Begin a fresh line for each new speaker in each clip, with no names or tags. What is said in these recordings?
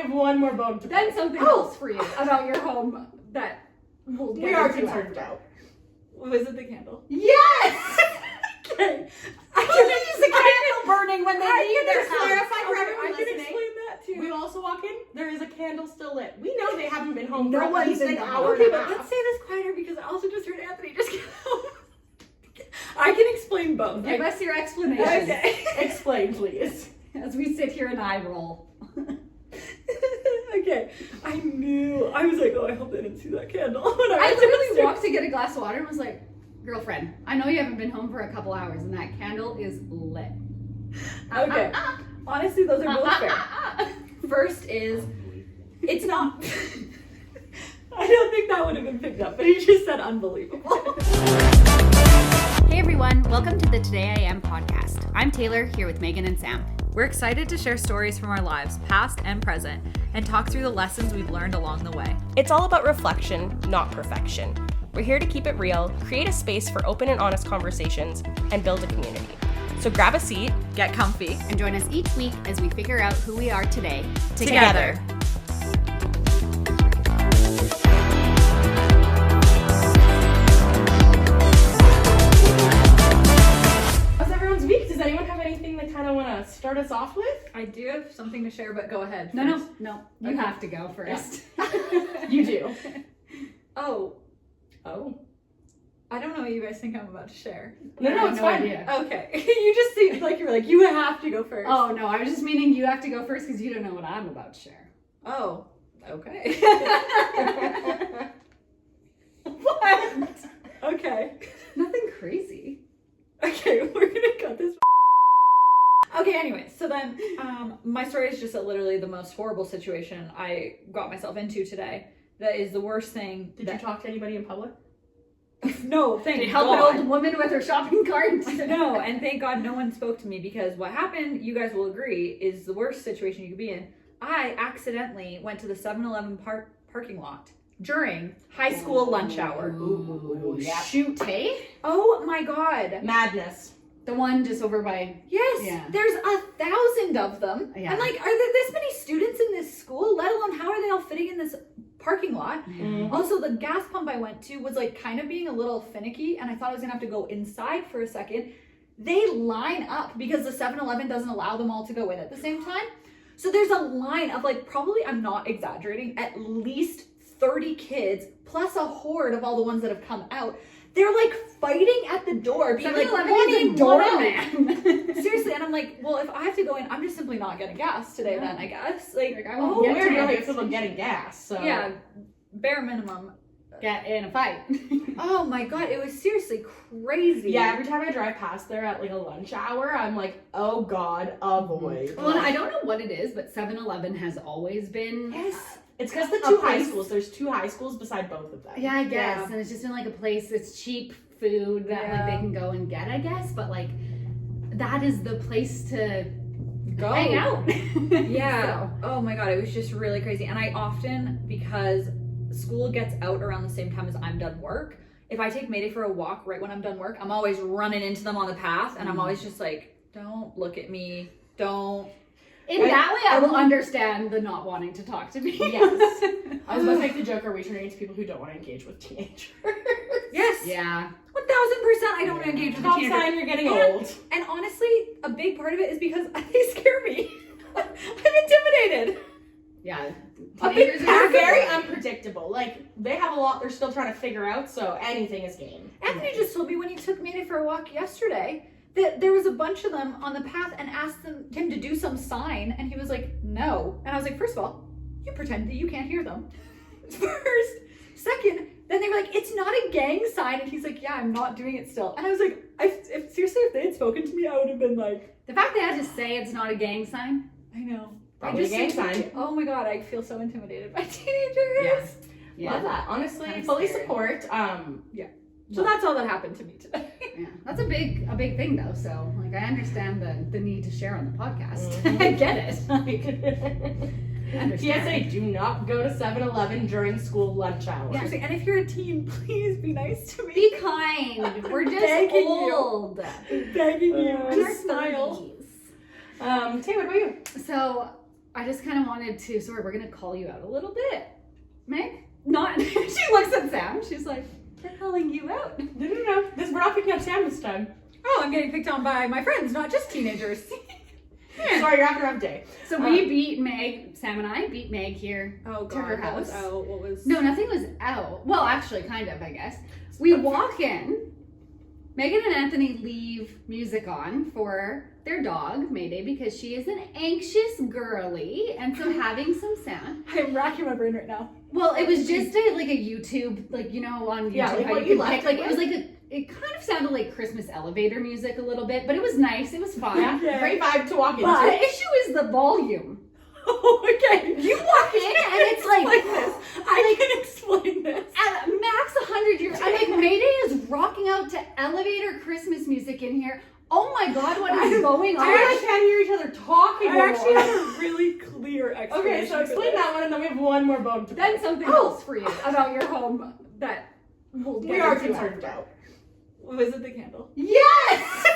we have one more bone to pick.
Then something else for you about your home that we'll get
We are
into
concerned
after.
about.
Was it the candle?
Yes!
Okay.
I can use the candle burning when they leave their house.
clarify for
Okay,
everyone
I can
listening.
explain that too.
We also walk in, there is a candle still lit. We know they haven't been home
No
for at
one's
least
in
an
the
hour
Okay,
and a
but
half.
let's say this quieter because I also just heard Anthony just get home. I can explain both.
Give us your explanation.
Okay.
Explain, please.
As we sit here and eye roll.
Okay. I knew. I was like, oh, I hope they didn't see that candle. When
I
went
literally
downstairs.
walked to get a glass of water and was like, girlfriend, I know you haven't been home for a couple hours and that candle is lit.
Okay. Honestly, those are both fair. First is, it's not. I don't think that would have been picked up, but he just said unbelievable.
Hey everyone, welcome to the Today I Am podcast. I'm Taylor, here with Megan and Sam.
We're excited to share stories from our lives, past and present, and talk through the lessons we've learned along the way.
It's all about reflection, not perfection. We're here to keep it real, create a space for open and honest conversations, and build a community. So grab a seat,
Get comfy.
And join us each week as we figure out who we are today
Together.
How's everyone's week? Does anyone have anything they kind of want to start us off with?
I do have something to share, but go ahead.
No,
first.
no. You have to go first.
You do.
Oh,
Oh.
I don't know what you guys think I'm about to share.
No, it's
no
fine.
idea.
Okay. You just seemed like you were like, you have to go first.
Oh, no, I was just meaning you have to go first because you don't know what I'm about to share.
Oh. Okay.
What?
Okay.
Nothing crazy.
Okay, we're gonna cut this. Okay, anyway, so then my story is just literally the most horrible situation I got myself into today. That is the worst thing.
Did you talk to anybody in public?
No, thank
Did you help
God.
an old woman with her shopping cart?
No, and thank God no one spoke to me because what happened, you guys will agree, is the worst situation you could be in. I accidentally went to the 7-Eleven parking lot during high school lunch hour.
Ooh, yeah.
Shoot, hey?
Oh my God.
Madness.
The one just over by...
Yes,
Yeah.
there's 1,000 of them.
Yeah.
I'm like, are there this many students in this school? Let alone how are they all fitting in this parking lot?
Mm.
Also, the gas pump I went to was like kind of being a little finicky, and I thought I was gonna have to go inside for a second. They line up because the 7-Eleven doesn't allow them all to go in at the same time. So there's a line of like, probably, I'm not exaggerating, at least 30 kids plus a horde of all the ones that have come out. They're like fighting at the door, being like,
7-Eleven
"One
is a
in, one out."
doorman.
Seriously, and I'm like, well, if I have to go in, I'm just simply not getting gas today. Then I guess, like,
I won't
oh,
Yeah,
get
we're
to
really
it.
excited about getting gas. So
yeah, bare minimum.
Get in a fight.
Oh my God, it was seriously crazy.
Yeah, every time I drive past there at like a lunch hour, I'm like, oh God, avoid.
Well, and I don't know what it is, but 7-Eleven has always been...
Yes.
It's because the
A
two high
place-
schools. There's two high schools beside both of them.
Yeah, I guess.
Yeah.
And it's just been like a place, it's cheap food that like they can go and get, I guess. But like, that is the place to
Go.
hang out.
Yeah. Oh my God, it was just really crazy. And I often, because school gets out around the same time as I'm done work, if I take Mayday for a walk right when I'm done work, I'm always running into them on the path, and I'm always just like, don't look at me. Don't.
In that way, I will understand the not wanting to talk to me.
Yes. I was about to make the joke, are we turning into people who don't want to engage with teenagers?
Yes.
Yeah.
1,000% I don't want to engage with a
Stop
teenager.
sign, you're getting
And-
old.
And honestly, a big part of it is because they scare me. I'm intimidated.
Yeah.
A big
Teenagers
They're
are
very unpredictable. Like, they have a lot they're still trying to figure out, so anything is game.
Anthony just told me when he took Mayday for a walk yesterday that there was a bunch of them on the path and asked him to do some sign, and he was like, no. And I was like, first of all, you pretend that you can't hear them. First. Second, then they were like, it's not a gang sign, and he's like, yeah, I'm not doing it still. And I was like, seriously, if they had spoken to me, I would have been like,
The fact they had to say it's not a gang sign.
I know.
Probably a gang sign.
Oh my God, I feel so intimidated by teenagers.
Yeah.
Love that. Honestly,
Kind of
fully
scary.
support.
So that's all that happened to me today.
Yeah. That's a big thing though. So like I understand the need to share on the podcast.
Mhm.
I get it. Like, I understand.
PSA, do not go to 7-Eleven during school lunch hours.
Seriously, and if you're a teen, please be nice to me.
Be kind. We're just
Begging you.
old.
Begging you.
Uh,
Just smile.
Tay, what about you?
So I just kind of wanted to, sorry, we're going to call you out a little bit. Meg? Not, she looks at Sam. She's like, they're calling you out.
No. We're not picking up Sam this time.
Oh, I'm getting picked on by my friends, not just teenagers.
Sorry, you're having a rough day.
So we beat Meg, Sam and I beat Meg here
Oh,
to her house.
What was...
No, nothing was out. Well, actually, kind of, I guess. We walk in. Megan and Anthony leave music on for their dog, Mayday, because she is an anxious girly. And so having some sound.
I'm racking my brain right now.
Well, it was just a YouTube, like, you know, on YouTube,
Yeah, like
how
what
you
you
could
left
pick, like,
it
it was like it kind of sounded like Christmas elevator music a little bit, but it was nice. It was fun.
Yeah,
Okay.
great vibe to walk into.
But the issue is the volume.
Oh, okay.
You walk in and it's like
this. I can explain this.
at max 100 years. I'm like, Mayday is rocking out to elevator Christmas music in here. Oh my God, what is going on?
I can't hear each other talking
I actually
anymore.
have a really clear explanation.
Okay, so
for
explain
this.
that one, and then we have one more bone to
Then
pick.
something else for you about your home that we'll get
We are
into
concerned
after.
about.
Was it the candle?
Yes!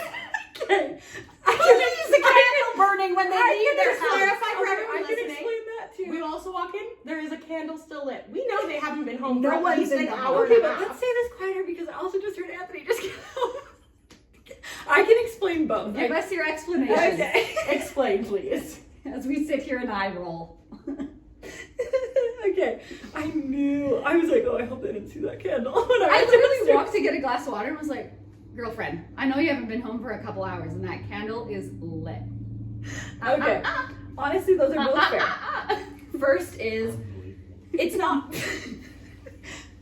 Okay.
I can use the candle burning when they leave their
just
house.
clarify for
Okay,
everyone
I can
listening.
explain that too.
We also walk in, there is a candle still lit. We know they haven't been home
No
for at
one's
least
in
an
the
hour
Okay,
and a
but
half.
let's say this quieter because I also just heard Anthony just get home. I can explain both.
Give us your explanation
Okay.
Explain, please.
as we sit here and eye roll.
Okay. I knew. I was like, oh, I hope they didn't see that candle. When
I
went
literally
downstairs.
walked to get a glass of water and was like, girlfriend, I know you haven't been home for a couple hours and that candle is lit.
Okay. Honestly, those are both fair. First is, it's not.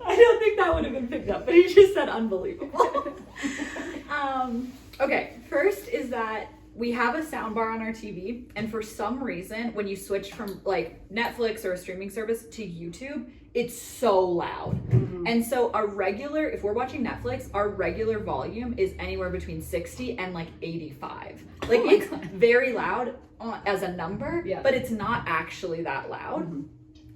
I don't think that would have been picked up, but he just said unbelievable. Okay, first is that we have a sound bar on our TV, and for some reason, when you switch from like Netflix or a streaming service to YouTube, it's so loud. And so if we're watching Netflix, our regular volume is anywhere between 60 and like 85. Like
Oh my
it's
God.
very loud as a number,
Yeah.
but it's not actually that loud.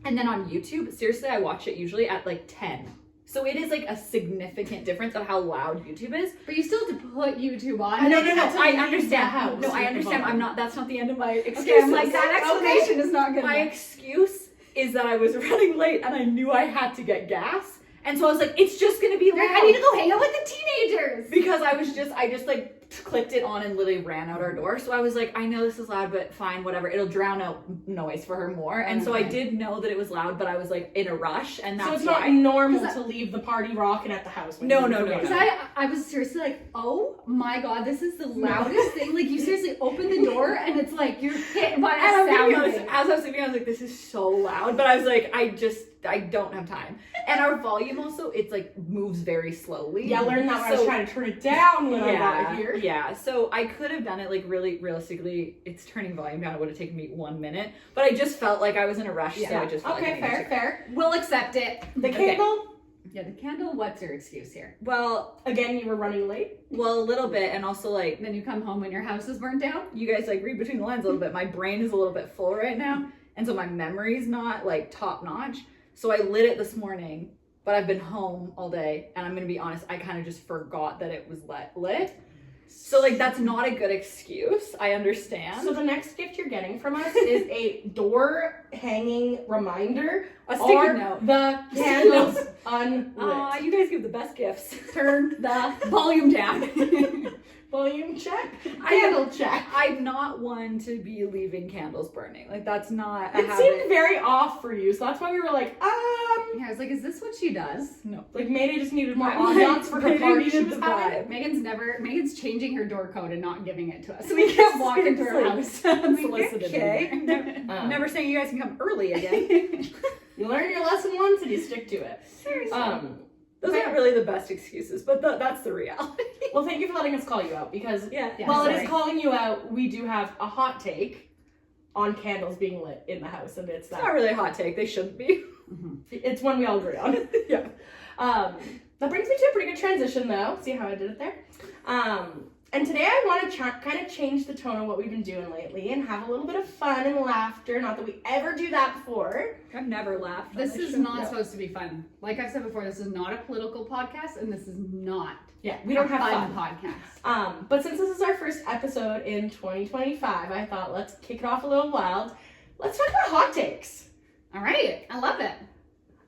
And then on YouTube, seriously, I watch it usually at like 10. So it is like a significant difference of how loud YouTube is.
But you still have to put YouTube on.
No,
that's
I
how you leave the
understand.
house
No, I
with the
understand.
volume.
That's not the end of my excuse.
Okay, I'm like, that explanation is not good
My
enough.
excuse is that I was running late and I knew I had to get gas. And so I was like, it's just gonna be loud.
I need to go hang out with the teenagers.
Because I just like clicked it on and literally ran out our door. So I was like, I know this is loud, but fine, whatever. It'll drown out noise for her more. And so I
Okay.
did know that it was loud, but I was like in a rush, and that's
So it's
why.
not normal
'Cause
to leave the party rocking at the house. When
No,
you
no,
forget.
no,
Because I was seriously like, oh my God, this is the loudest thing. Like you seriously open the door and it's like you're hit by
And
a
I'm gonna
sound
be honest,
wave.
as I was sleeping, I was like, this is so loud. But I was like, I don't have time. And our volume also, it's like moves very slowly.
Yeah, I learned that when I was
So-
trying to turn it down when I got here.
Yeah, so I could have done it like really realistically. It's turning volume down. It would have taken me 1 minute, but I just felt like I was in a rush, so
Yeah.
I just felt like I
Okay,
needed
fair,
to.
fair.
We'll accept it.
The
Okay.
candle,
Yeah, the candle, what's your excuse here?
Well,
again, you were running late.
a little bit, and also like
Then you come home when your house is burnt down?
you guys like read between the lines a little bit. My brain is a little bit full right now, and so my memory's not like top notch. So I lit it this morning, but I've been home all day, and I'm gonna be honest, I kind of just forgot that it was lit. So like that's not a good excuse. I understand.
So the next gift you're getting from us is a door hanging reminder.
A sticky
Are
note.
the candles unlit?
Aw, you guys give the best gifts.
Turn the volume down.
Volume check.
I
Candle check.
I'm not one to be leaving candles burning. Like that's not a
It
habit.
seemed very off for you, so that's why we were like,
Yeah, I was like, is this what she does?
No.
like Mayday just needed more
Like,
ambiance for her
Mayday
party she
needed
was
the
having.
vibe.
Megan's changing her door code and not giving it to us. So we can't walk into her house unsolicited.
Okay.
anymore.
I'm never saying you guys can come early again.
You learn your lesson once and you stick to it.
Seriously. Those
fair.
aren't really the best excuses, but that's the reality.
Well, thank you for letting us call you out because
Yeah.
while it
sorry.
is calling you out, we do have a hot take on candles being lit in the house, and it's
It's not
that
really a hot take. They shouldn't be.
it's one we all agree on.
Yeah.
That brings me to a pretty good transition, though. See how I did it there? And today I want to kind of change the tone of what we've been doing lately and have a little bit of fun and laughter. Not that we ever do that before.
I've never laughed. on
This is
show.
not supposed to be fun. Like I've said before, this is not a political podcast, and this is not
Yeah, we don't
a
have
fun
fun.
podcast.
But since this is our first episode in 2025, I thought let's kick it off a little wild. let's talk about hot takes.
All right, I love it.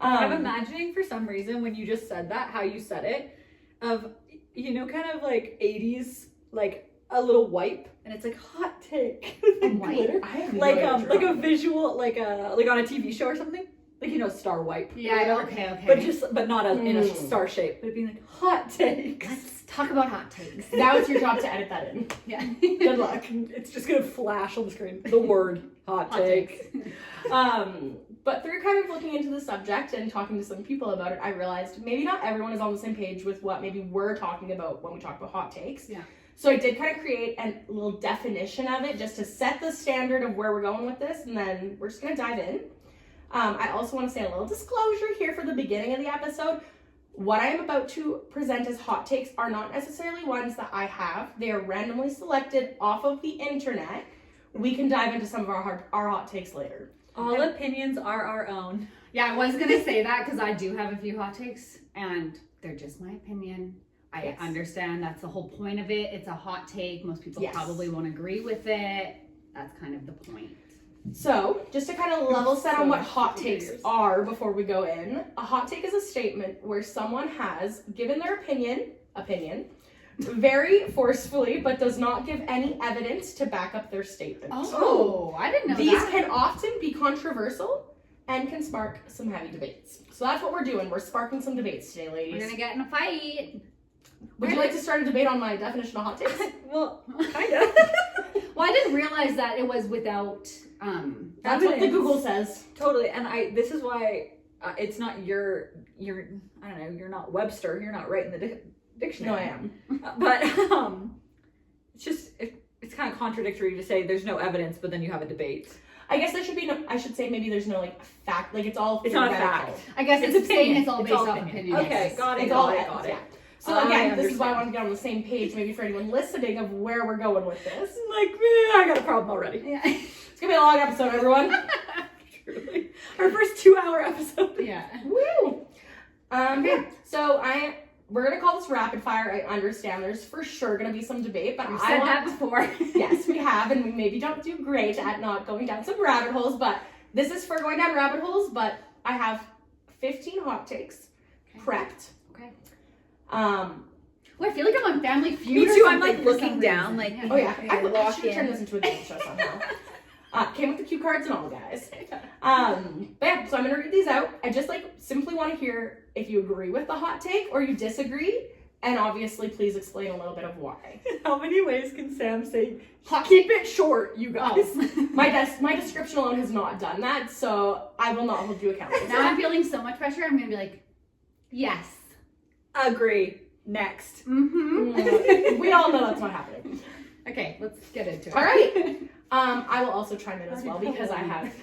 I'm imagining for some reason when you just said that, how you said it, of, you know, kind of like 80s, like a little wipe, and it's like hot take.
A wipe?
I have no
Like
idea what
like
you're
a visual, like on a TV show or something. Like, you know, star wipe. or
Yeah,
whatever.
okay.
But not in a star shape. But it'd be like hot takes.
Let's talk about hot takes.
Now it's your job to edit that in.
Yeah.
Good luck.
It's just gonna flash on the screen. The word hot take.
But through kind of looking into the subject and talking to some people about it, I realized maybe not everyone is on the same page with what maybe we're talking about when we talk about hot takes.
Yeah.
So I did kind of create a little definition of it just to set the standard of where we're going with this, and then we're just gonna dive in. I also want to say a little disclosure here for the beginning of the episode. What I am about to present as hot takes are not necessarily ones that I have. They are randomly selected off of the internet. We can dive into some of our hot takes later.
All opinions are our own.
Yeah, I was gonna say that because I do have a few hot takes, and they're just my opinion. I
Yes.
understand that's the whole point of it. It's a hot take. Most people
Yes.
probably won't agree with it. That's kind of the point.
So, just to kind of level set on what hot takes
Cheers.
are before we go in, a hot take is a statement where someone has given their opinion, very forcefully, but does not give any evidence to back up their statement.
Oh, I didn't know
These
that.
can often be controversial and can spark some heavy debates. So that's what we're doing. We're sparking some debates today,
We're
ladies.
gonna get in a fight.
Would you like to start a debate on my definition of hot takes?
Well, kind of.
Well, I didn't realize that it was without
That's what the
Evidence.
Google says.
Totally. And this is why it's not your I don't know, you're not Webster, you're not right in the
No,
dictionary.
I am.
But it's just it's kind of contradictory to say there's no evidence, but then you have a debate.
I guess there should be no, I should say maybe there's no like fact, like it's all
It's not a
theoretical.
fact.
I guess
It's
it's saying
opinion.
it's all
It's
based
all
off
opinion.
opinion.
Okay,
Yes.
got it.
It's all
Got
evidence,
it.
yeah. So
I
again, this is why I
understand.
wanted to get on the same page, maybe for anyone listening, of where we're going with this.
Like, I got a problem already.
Yeah.
It's gonna be a long episode, everyone.
Truly. Our first 2-hour episode.
Yeah.
Woo! Yeah. So we're gonna call this rapid fire. I understand there's for sure gonna be some debate, but
We've
I
said
want
that before.
yes, we have, and we maybe don't do great at not going down some rabbit holes, but this is for going down rabbit holes, but I have 15 hot takes prepped.
Okay.
Oh
Well, I feel like I'm on Family Feud.
Me
or
too, I'm,
something
like,
for
looking
some
down,
reason.
like,
yeah,
Yeah,
I
lock
should turn
in.
this into a game show somehow. Came with the cue cards and all, guys. But yeah, so I'm gonna read these out. I just simply want to hear if you agree with the hot take or you disagree, and obviously please explain a little bit of why.
How many ways can Sam say,
Hot
keep it short, you guys?
Oh.
My description alone has not done that, so I will not hold you accountable.
Now I'm feeling so much pressure. I'm gonna be like, yes.
Agree. Next.
Mm-hmm.
We all know that's not happening.
Okay, let's get into it.
All right. I will also chime in as well because I have.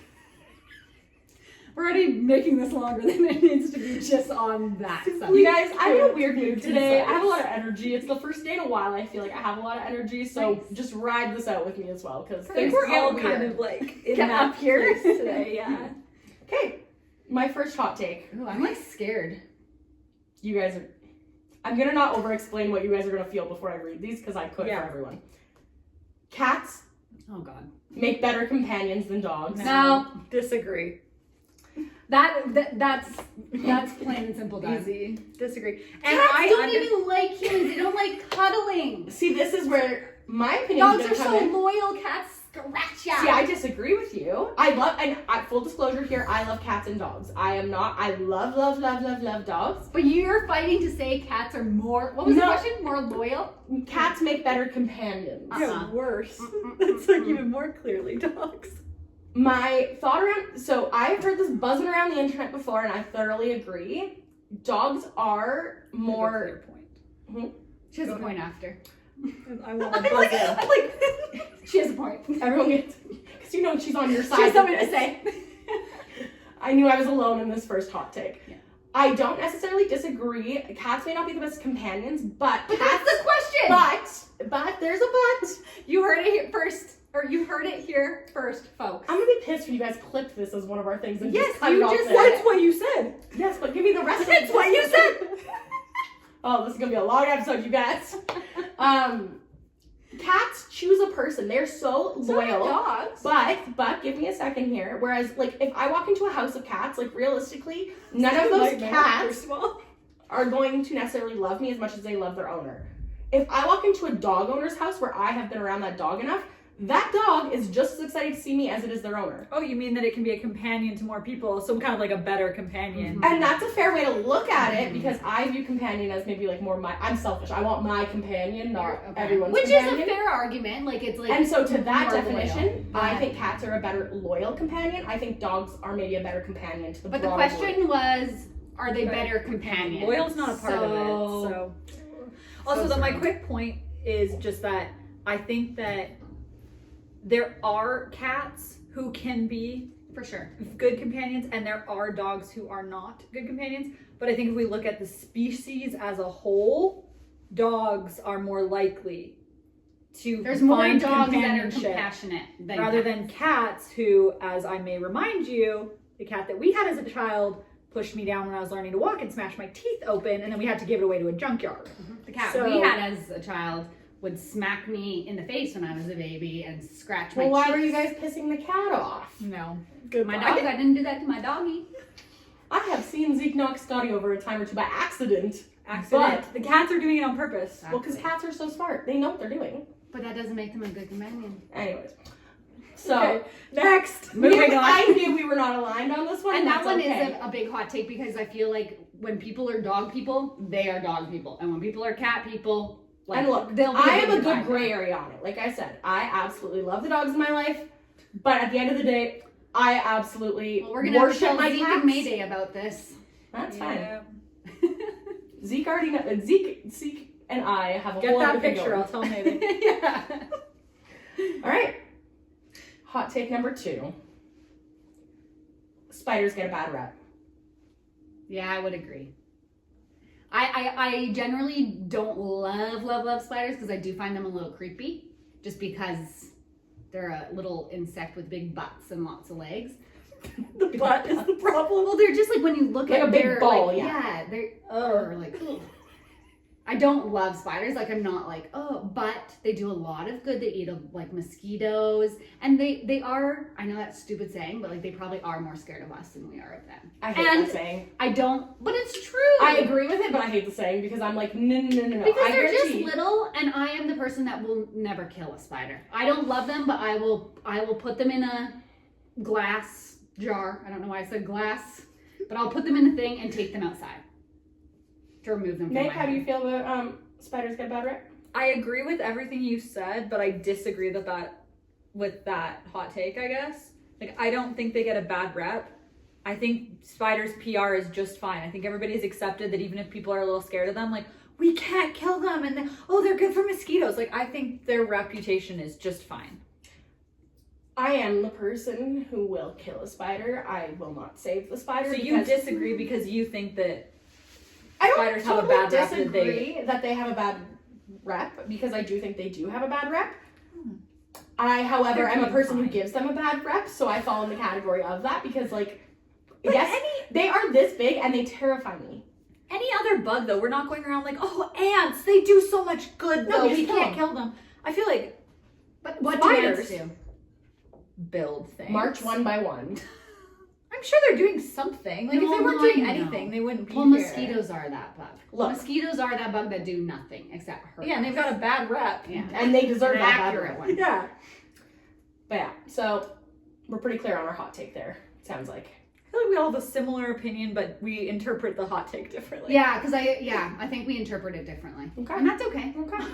We're already making this longer than it needs to be just on that subject.
You guys, I'm in a weird mood today. I have a lot of energy. It's the first day in a while I feel like I have a lot of energy, so just ride this out with me as well because
I think we're all kind of in
Get
that
up here.
place today, yeah.
Okay, my first hot take.
Ooh, I'm like scared.
You guys are. I'm gonna not over-explain what you guys are gonna feel before I read these because I could
Yeah.
for everyone. Cats
Oh God.
make better companions than dogs.
No.
Disagree.
That's plain and simple done.
Easy. Disagree.
And I don't even like humans. They don't like cuddling.
See, this is where my opinion
Dogs
is
are
gonna come
so
in.
loyal. Cats scratch ya.
See, I disagree with you. I love, and full disclosure here, I love cats and dogs. I love dogs.
But you're fighting to say cats are more. What was the
No.
question? More loyal?
Cats make better companions.
Yeah, worse. That's like even more clearly dogs.
My thought around, so I've heard this buzzing around the internet before, and I thoroughly agree. Dogs are more.
Point.
She has a point after.
I want to buzz in.
She has a point.
Everyone gets, because you know she's on your side.
She has
with
something to
this.
say.
I knew I was alone in this first hot take.
Yeah.
I don't necessarily disagree. Cats may not be the best companions, but
But
cats.
that's the question.
But there's a but.
You heard it here first, or you heard it here first, folks.
I'm gonna be pissed when you guys clip this as one of our things and
Yes,
just cut
you
it off
just
there.
That's what you said.
Yes, but give me the rest of
That's what you said.
Oh, this is gonna be a long episode, you guys. cats choose a person. They're so loyal.
Dogs.
But give me a second here. Whereas, like, if I walk into a house of cats, like, realistically, none of those cats are going to necessarily love me as much as they love their owner. If I walk into a dog owner's house where I have been around that dog enough, that dog is just as excited to see me as it is their owner.
Oh, you mean that it can be a companion to more people, so kind of like a better companion.
And that's a fair way to look at it, because I view companion as maybe like more I'm selfish. I want my companion, not everyone's
Which
companion.
is a fair argument. Like, it's like.
And so to that
more
definition,
loyal.
I think cats are a better loyal companion. I think dogs are maybe a better companion to the
But the
broader
question was, are they better companions?
Loyal's not a part of it, so. Also, though, my
sorry.
quick point is just that I think that there are cats who can be
For sure.
good companions, and there are dogs who are not good companions. But I think if we look at the species as a whole, dogs are more likely to
There's more
find
dogs that are
companionship
compassionate than
rather
cats.
than cats who, as I may remind you, the cat that we had as a child pushed me down when I was learning to walk and smashed my teeth open, and then we had to give it away to a junkyard.
The cat
So-
we had as a child would smack me in the face when I was a baby and scratch my
Well, why
cheeks.
were you guys pissing the cat off?
No.
My dog, I didn't do that to my doggy.
I have seen Zeke knock Scotty over a time or two by accident.
Accident. The cats are doing it on purpose.
Well, because cats are so smart. They know what they're doing.
But that doesn't make them a good companion.
Anyways. So,
Okay, next. Moving on.
I knew we were not aligned on this one.
And that
that's
one
okay.
is a big hot take, because I feel like when people are dog people, they are dog people. And when people are cat people, like,
And look,
they'll be
I am a
divide.
good gray area on it. Like I said, I absolutely love the dogs in my life. But at the end of the day, I absolutely
Well, we're going to have to
worship
tell
my
Zeke
cats.
and Mayday about this.
That's
Yeah.
fine. Zeke already knows. Zeke and I have a
Get
whole
that
other thing
picture.
going.
I'll tell Nathan.
Yeah.
All right. Hot take number 2. Spiders get a bad rep.
Yeah, I would agree. I generally don't love spiders, because I do find them a little creepy, just because they're a little insect with big butts and lots of legs.
The butt is the problem.
Well, they're just like, when you look
Like
at
a big
their,
ball,
like,
yeah.
they're like, ugh. I don't love spiders. Like, I'm not like, oh, but they do a lot of good. They eat like mosquitoes, and they are, I know that's stupid saying, but like, they probably are more scared of us than we are of them.
I hate
And
that saying.
I don't, but it's true.
I agree with it, but I hate the saying because I'm like, no.
Because
I
they're just
guarantee-
little, and I am the person that will never kill a spider. I don't love them, but I will put them in a glass jar. I don't know why I said glass, but I'll put them in a thing and take them outside to remove them from
Nate,
my
how do you
home.
feel about spiders get a bad rep?
I agree with everything you said, but I disagree with that hot take, I guess. Like, I don't think they get a bad rep. I think spiders' PR is just fine. I think everybody's accepted that even if people are a little scared of them, like, we can't kill them, and they're good for mosquitoes. Like, I think their reputation is just fine.
I am the person who will kill a spider. I will not save the spider.
So you
because
disagree because you think that
I don't
spiders have a
totally
bad rep that
disagree that they have a bad rep, because I do think they do have a bad rep. I, however,
They're
am a
doing
person who
fine.
gives them a bad rep, so I fall in the category of that because, like,
But
yes, they are this big and they terrify me.
any other bug, though, we're not going around like, oh, ants, they do so much good,
No,
though.
we
We
just kill
can't kill them. I feel like
But what do
spiders
ants do?
build things.
March one by one.
I'm sure they're doing something. Like, if they
No,
weren't doing
I know.
anything, they wouldn't be
Well,
here.
mosquitoes are that bug.
Look.
Mosquitoes are that bug that do nothing except hurt.
Yeah, and they've got a bad rep.
Yeah.
And they deserve
An
that bad
accurate
rep.
one.
Yeah.
But yeah, so we're pretty clear on our hot take there, sounds like.
I feel like we all have a similar opinion, but we interpret the hot take differently.
Yeah, because I think we interpret it differently.
Okay.
And that's okay.
Okay.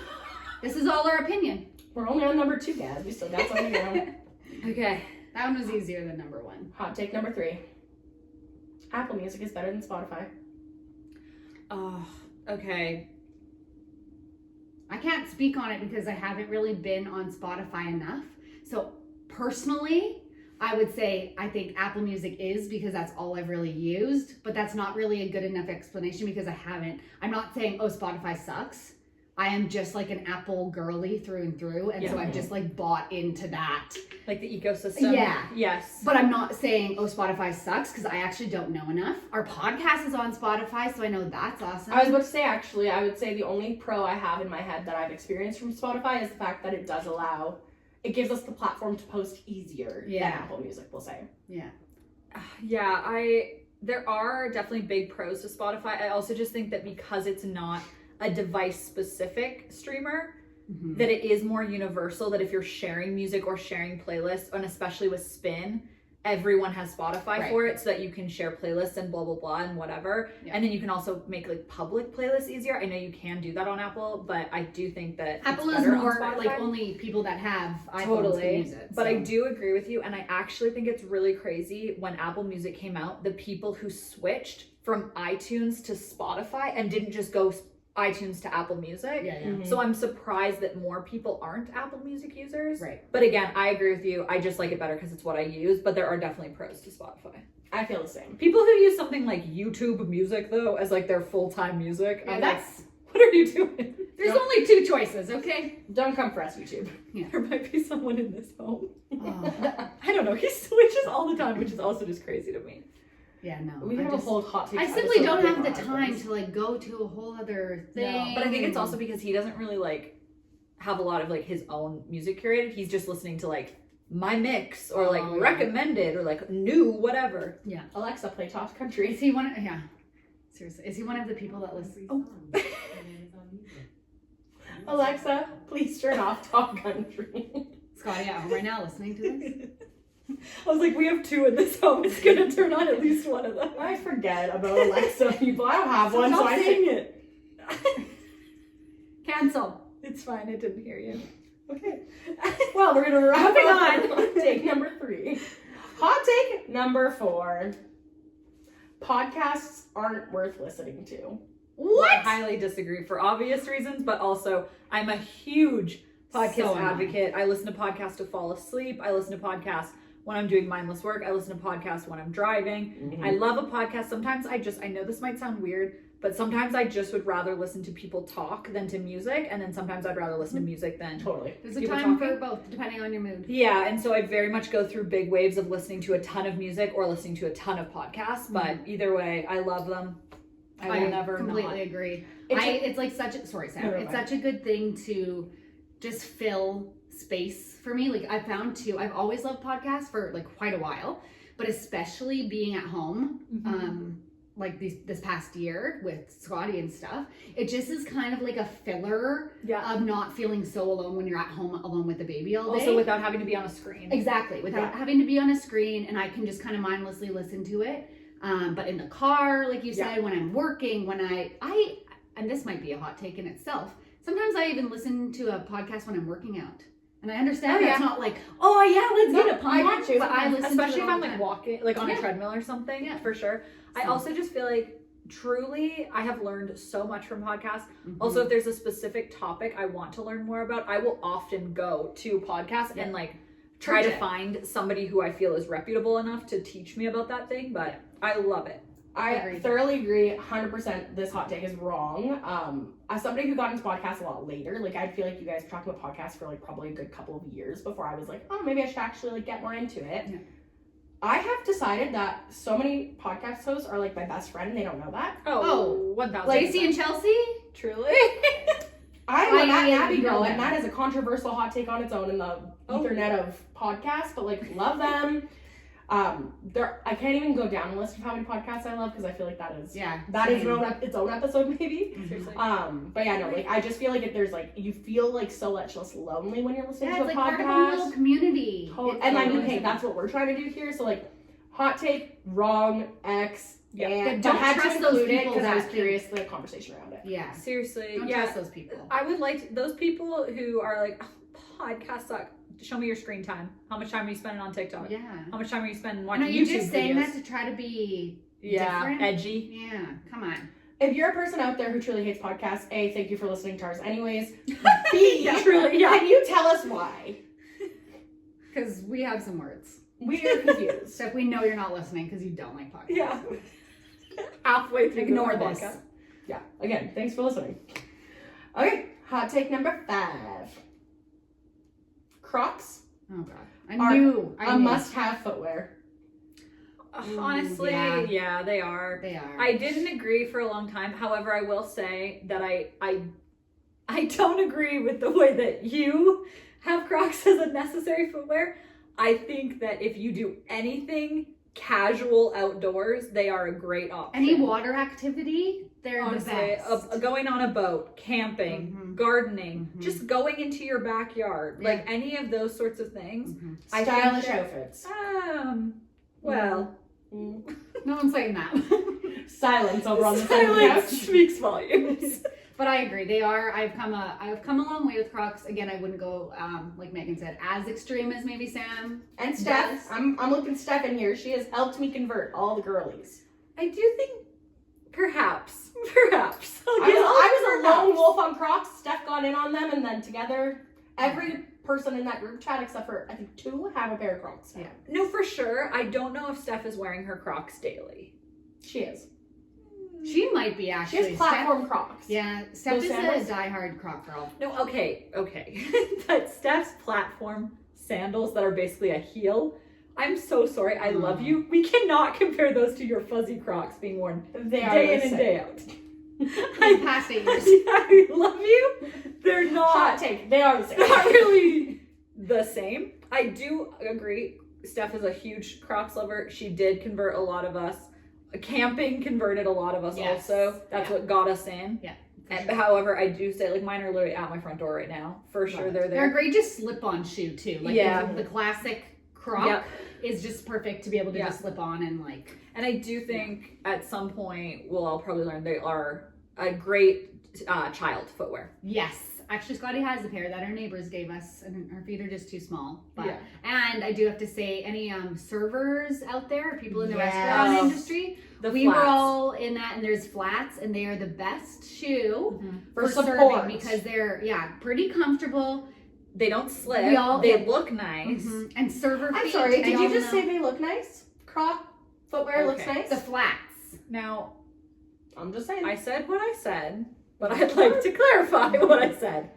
This is all our opinion.
We're only on number 2, guys. We still got some to go.
Okay.
That one was easier than number 1.
Hot take number 3. Apple Music is better than Spotify.
Oh, okay.
I can't speak on it because I haven't really been on Spotify enough. So personally, I would say I think Apple Music is, because that's all I've really used, but that's not really a good enough explanation because I'm not saying, oh, Spotify sucks. I am just like an Apple girly through and through, and so I've just like bought into that.
Like the ecosystem.
Yeah.
Yes.
But I'm not saying, oh, Spotify sucks, because I actually don't know enough. Our podcast is on Spotify, so I know that's awesome.
I was about to say, actually, I would say the only pro I have in my head that I've experienced from Spotify is the fact that it does allow, it gives us the platform to post easier than Apple Music, we'll say.
Yeah.
Yeah, there are definitely big pros to Spotify. I also just think that because it's not a device-specific streamer, that it is more universal, that if you're sharing music or sharing playlists, and especially with Spin, everyone has Spotify for it, so that you can share playlists and blah, blah, blah, and whatever. Yeah. And then you can also make like public playlists easier. I know you can do that on Apple, but I do think that
Apple is more like only people that have iPhones can use it.
But I do agree with you, and I actually think it's really crazy when Apple Music came out, the people who switched from iTunes to Spotify and didn't just go iTunes to Apple Music. So I'm surprised that more people aren't Apple Music users.
Right.
But again, I agree with you. I just like it better because it's what I use, but there are definitely pros to Spotify.
I feel the same.
People who use something like YouTube Music, though, as like their full-time music,
Yeah,
I'm
that's...
like, what are you doing?
There's only two choices, okay?
Don't come for us, YouTube.
Yeah.
There might be someone in this home. I don't know. He switches all the time, which is also just crazy to me.
Yeah, no.
We have a whole hot take.
I simply don't have the time to like go to a whole other thing.
No, but I think it's also because he doesn't really like have a lot of like his own music curated. He's just listening to like my mix or like recommended or like new whatever.
Yeah.
Alexa, play Top Country.
Is he one of, seriously, is he one of the people that listens? Oh.
Alexa, please turn off Top Country.
Scotty at home right now listening to this.
I was like, we have two in this home. It's gonna turn on at least one of them.
I forget about Alexa people. I don't have one, so I
saying it.
Cancel.
It's fine. I didn't hear you.
Okay. Well, we're gonna wrap it on hot take number 3. Hot take number 4. Podcasts aren't worth listening to.
What? I highly disagree for obvious reasons, but also I'm a huge podcast advocate. I listen to podcasts to fall asleep. I listen to podcasts when I'm doing mindless work. I listen to podcasts when I'm driving. I love a podcast. Sometimes I know this might sound weird, but sometimes I just would rather listen to people talk than to music. And then sometimes I'd rather listen to music than
There's a time for both, depending on your mood.
Yeah, and so I very much go through big waves of listening to a ton of music or listening to a ton of podcasts. But either way, I love them. I will never
completely agree. It's like such a such a good thing to just fill space for me. Like I've always loved podcasts for like quite a while, but especially being at home, like this past year with Scotty and stuff, it just is kind of like a filler of not feeling so alone when you're at home alone with the baby all day.
Also without having to be on a screen.
Exactly, without having to be on a screen, and I can just kind of mindlessly listen to it. But in the car, like you said, when I'm working, when I and this might be a hot take in itself, sometimes I even listen to a podcast when I'm working out. And I understand that's not like, let's get a podcast. But I listen
especially
to it
if I'm like walking, like on a treadmill or something, for sure. I also just feel like truly I have learned so much from podcasts. Also, if there's a specific topic I want to learn more about, I will often go to podcasts and like try to find somebody who I feel is reputable enough to teach me about that thing. But I love it.
I thoroughly agree. 100% this hot take is wrong. As somebody who got into podcasts a lot later, like I feel like you guys were talking about podcasts for like probably a good couple of years before I was like, oh, maybe I should actually like get more into it. Yeah. I have decided that so many podcast hosts are like my best friend and they don't know that.
Oh,
1,000%.
Lacey and Chelsea?
Truly?
I'm a Matt and Abby girl, and that is a controversial hot take on its own in the ethernet of podcasts, but like love them. I can't even go down the list of how many podcasts I love because I feel like that is its own episode maybe.
Seriously.
But yeah, no, like I just feel like if there's like you feel like so much less lonely when you're listening to a
it's like
podcast.
part of a little community.
And I mean, hey, that's what we're trying to do here. So like, hot take, wrong, X. Yeah, and
don't
had
trust
to
those
include it
people
because I was
that
curious the conversation around it.
Yeah,
seriously.
Don't trust those people.
I would like those people who are like, podcasts suck. Show me your screen time. How much time are you spending on TikTok?
Yeah.
How much time are you spending watching YouTube videos?
Are you just saying that to try to be different?
Edgy?
Yeah, come on.
If you're a person out there who truly hates podcasts, A, thank you for listening to ours anyways.
B, truly,
can you tell us why?
Because we have some words.
We are confused.
So if we know you're not listening because you don't like podcasts.
Yeah. Halfway through
Ignore this.
Podcast.
Yeah. Again, thanks for listening. Okay. Hot take number 5. Crocs
Oh god.
are
I knew.
a must-have footwear.
Honestly,
yeah.
yeah, they are.
They are.
I didn't agree for a long time. However, I will say that I don't agree with the way that you have Crocs as a necessary footwear. I think that if you do anything casual outdoors, they are a great option.
Any water activity, they're
Honestly,
the best.
going on a boat, camping, gardening, just going into your backyard,
Yeah.
like any of those sorts of things. I think
Stylish
that-
outfits.
Well,
No one's saying that.
Silence over on the side of the
silence
couch.
speaks volumes.
But I agree. They are. I've come a long way with Crocs. Again, I wouldn't go like Megan said, as extreme as maybe Sam.
And Steph,
Yes.
I'm looking Steph in here. She has helped me convert all the girlies.
I do think perhaps.
I was a lone wolf on Crocs. Steph got in on them, and then together, every person in that group chat, except for I think 2, have a pair of Crocs.
Yeah.
No, for sure. I don't know if Steph is wearing her Crocs daily.
She is.
She might be
She
actually.
has platform Crocs.
Yeah, Steph
Those
is
sandals?
a diehard Croc girl.
No, okay. But Steph's platform sandals that are basically a heel. I'm so sorry. I love you. We cannot compare those to your fuzzy Crocs being worn
They are
day in
the
and
same.
day out.
In past 8 years.
I love you. They're
Hot
not.
take. They are the same.
Not really the same. I do agree. Steph is a huge Crocs lover. She did convert a lot of us. Camping converted a lot of us
Yes.
also. That's what got us in.
Yeah.
And however, I do say like mine are literally at my front door right now. For sure, they're
They're a
there.
great just slip-on shoe too. Like
Yeah.
the classic Croc
Yep.
is just perfect to be able to
Yeah.
just slip on and like.
And I do think at some point we'll all probably learn they are a great child footwear.
Yes. Actually, Scotty has a pair that our neighbors gave us, and her feet are just too small. But
Yeah.
and I do have to say, any servers out there, people in the
Yes.
restaurant industry,
The
we were
flats.
all in that, and there's flats, and they are the best shoe
For
serving
support.
because they're pretty comfortable.
They don't slip.
We all-
they look nice.
And server feet.
I'm sorry.
they
Did you
all
just
know-
say they look nice? Croc footwear looks
Okay.
nice.
the flats?
Now,
I'm just saying.
I said what I said, but I'd like to clarify what I said.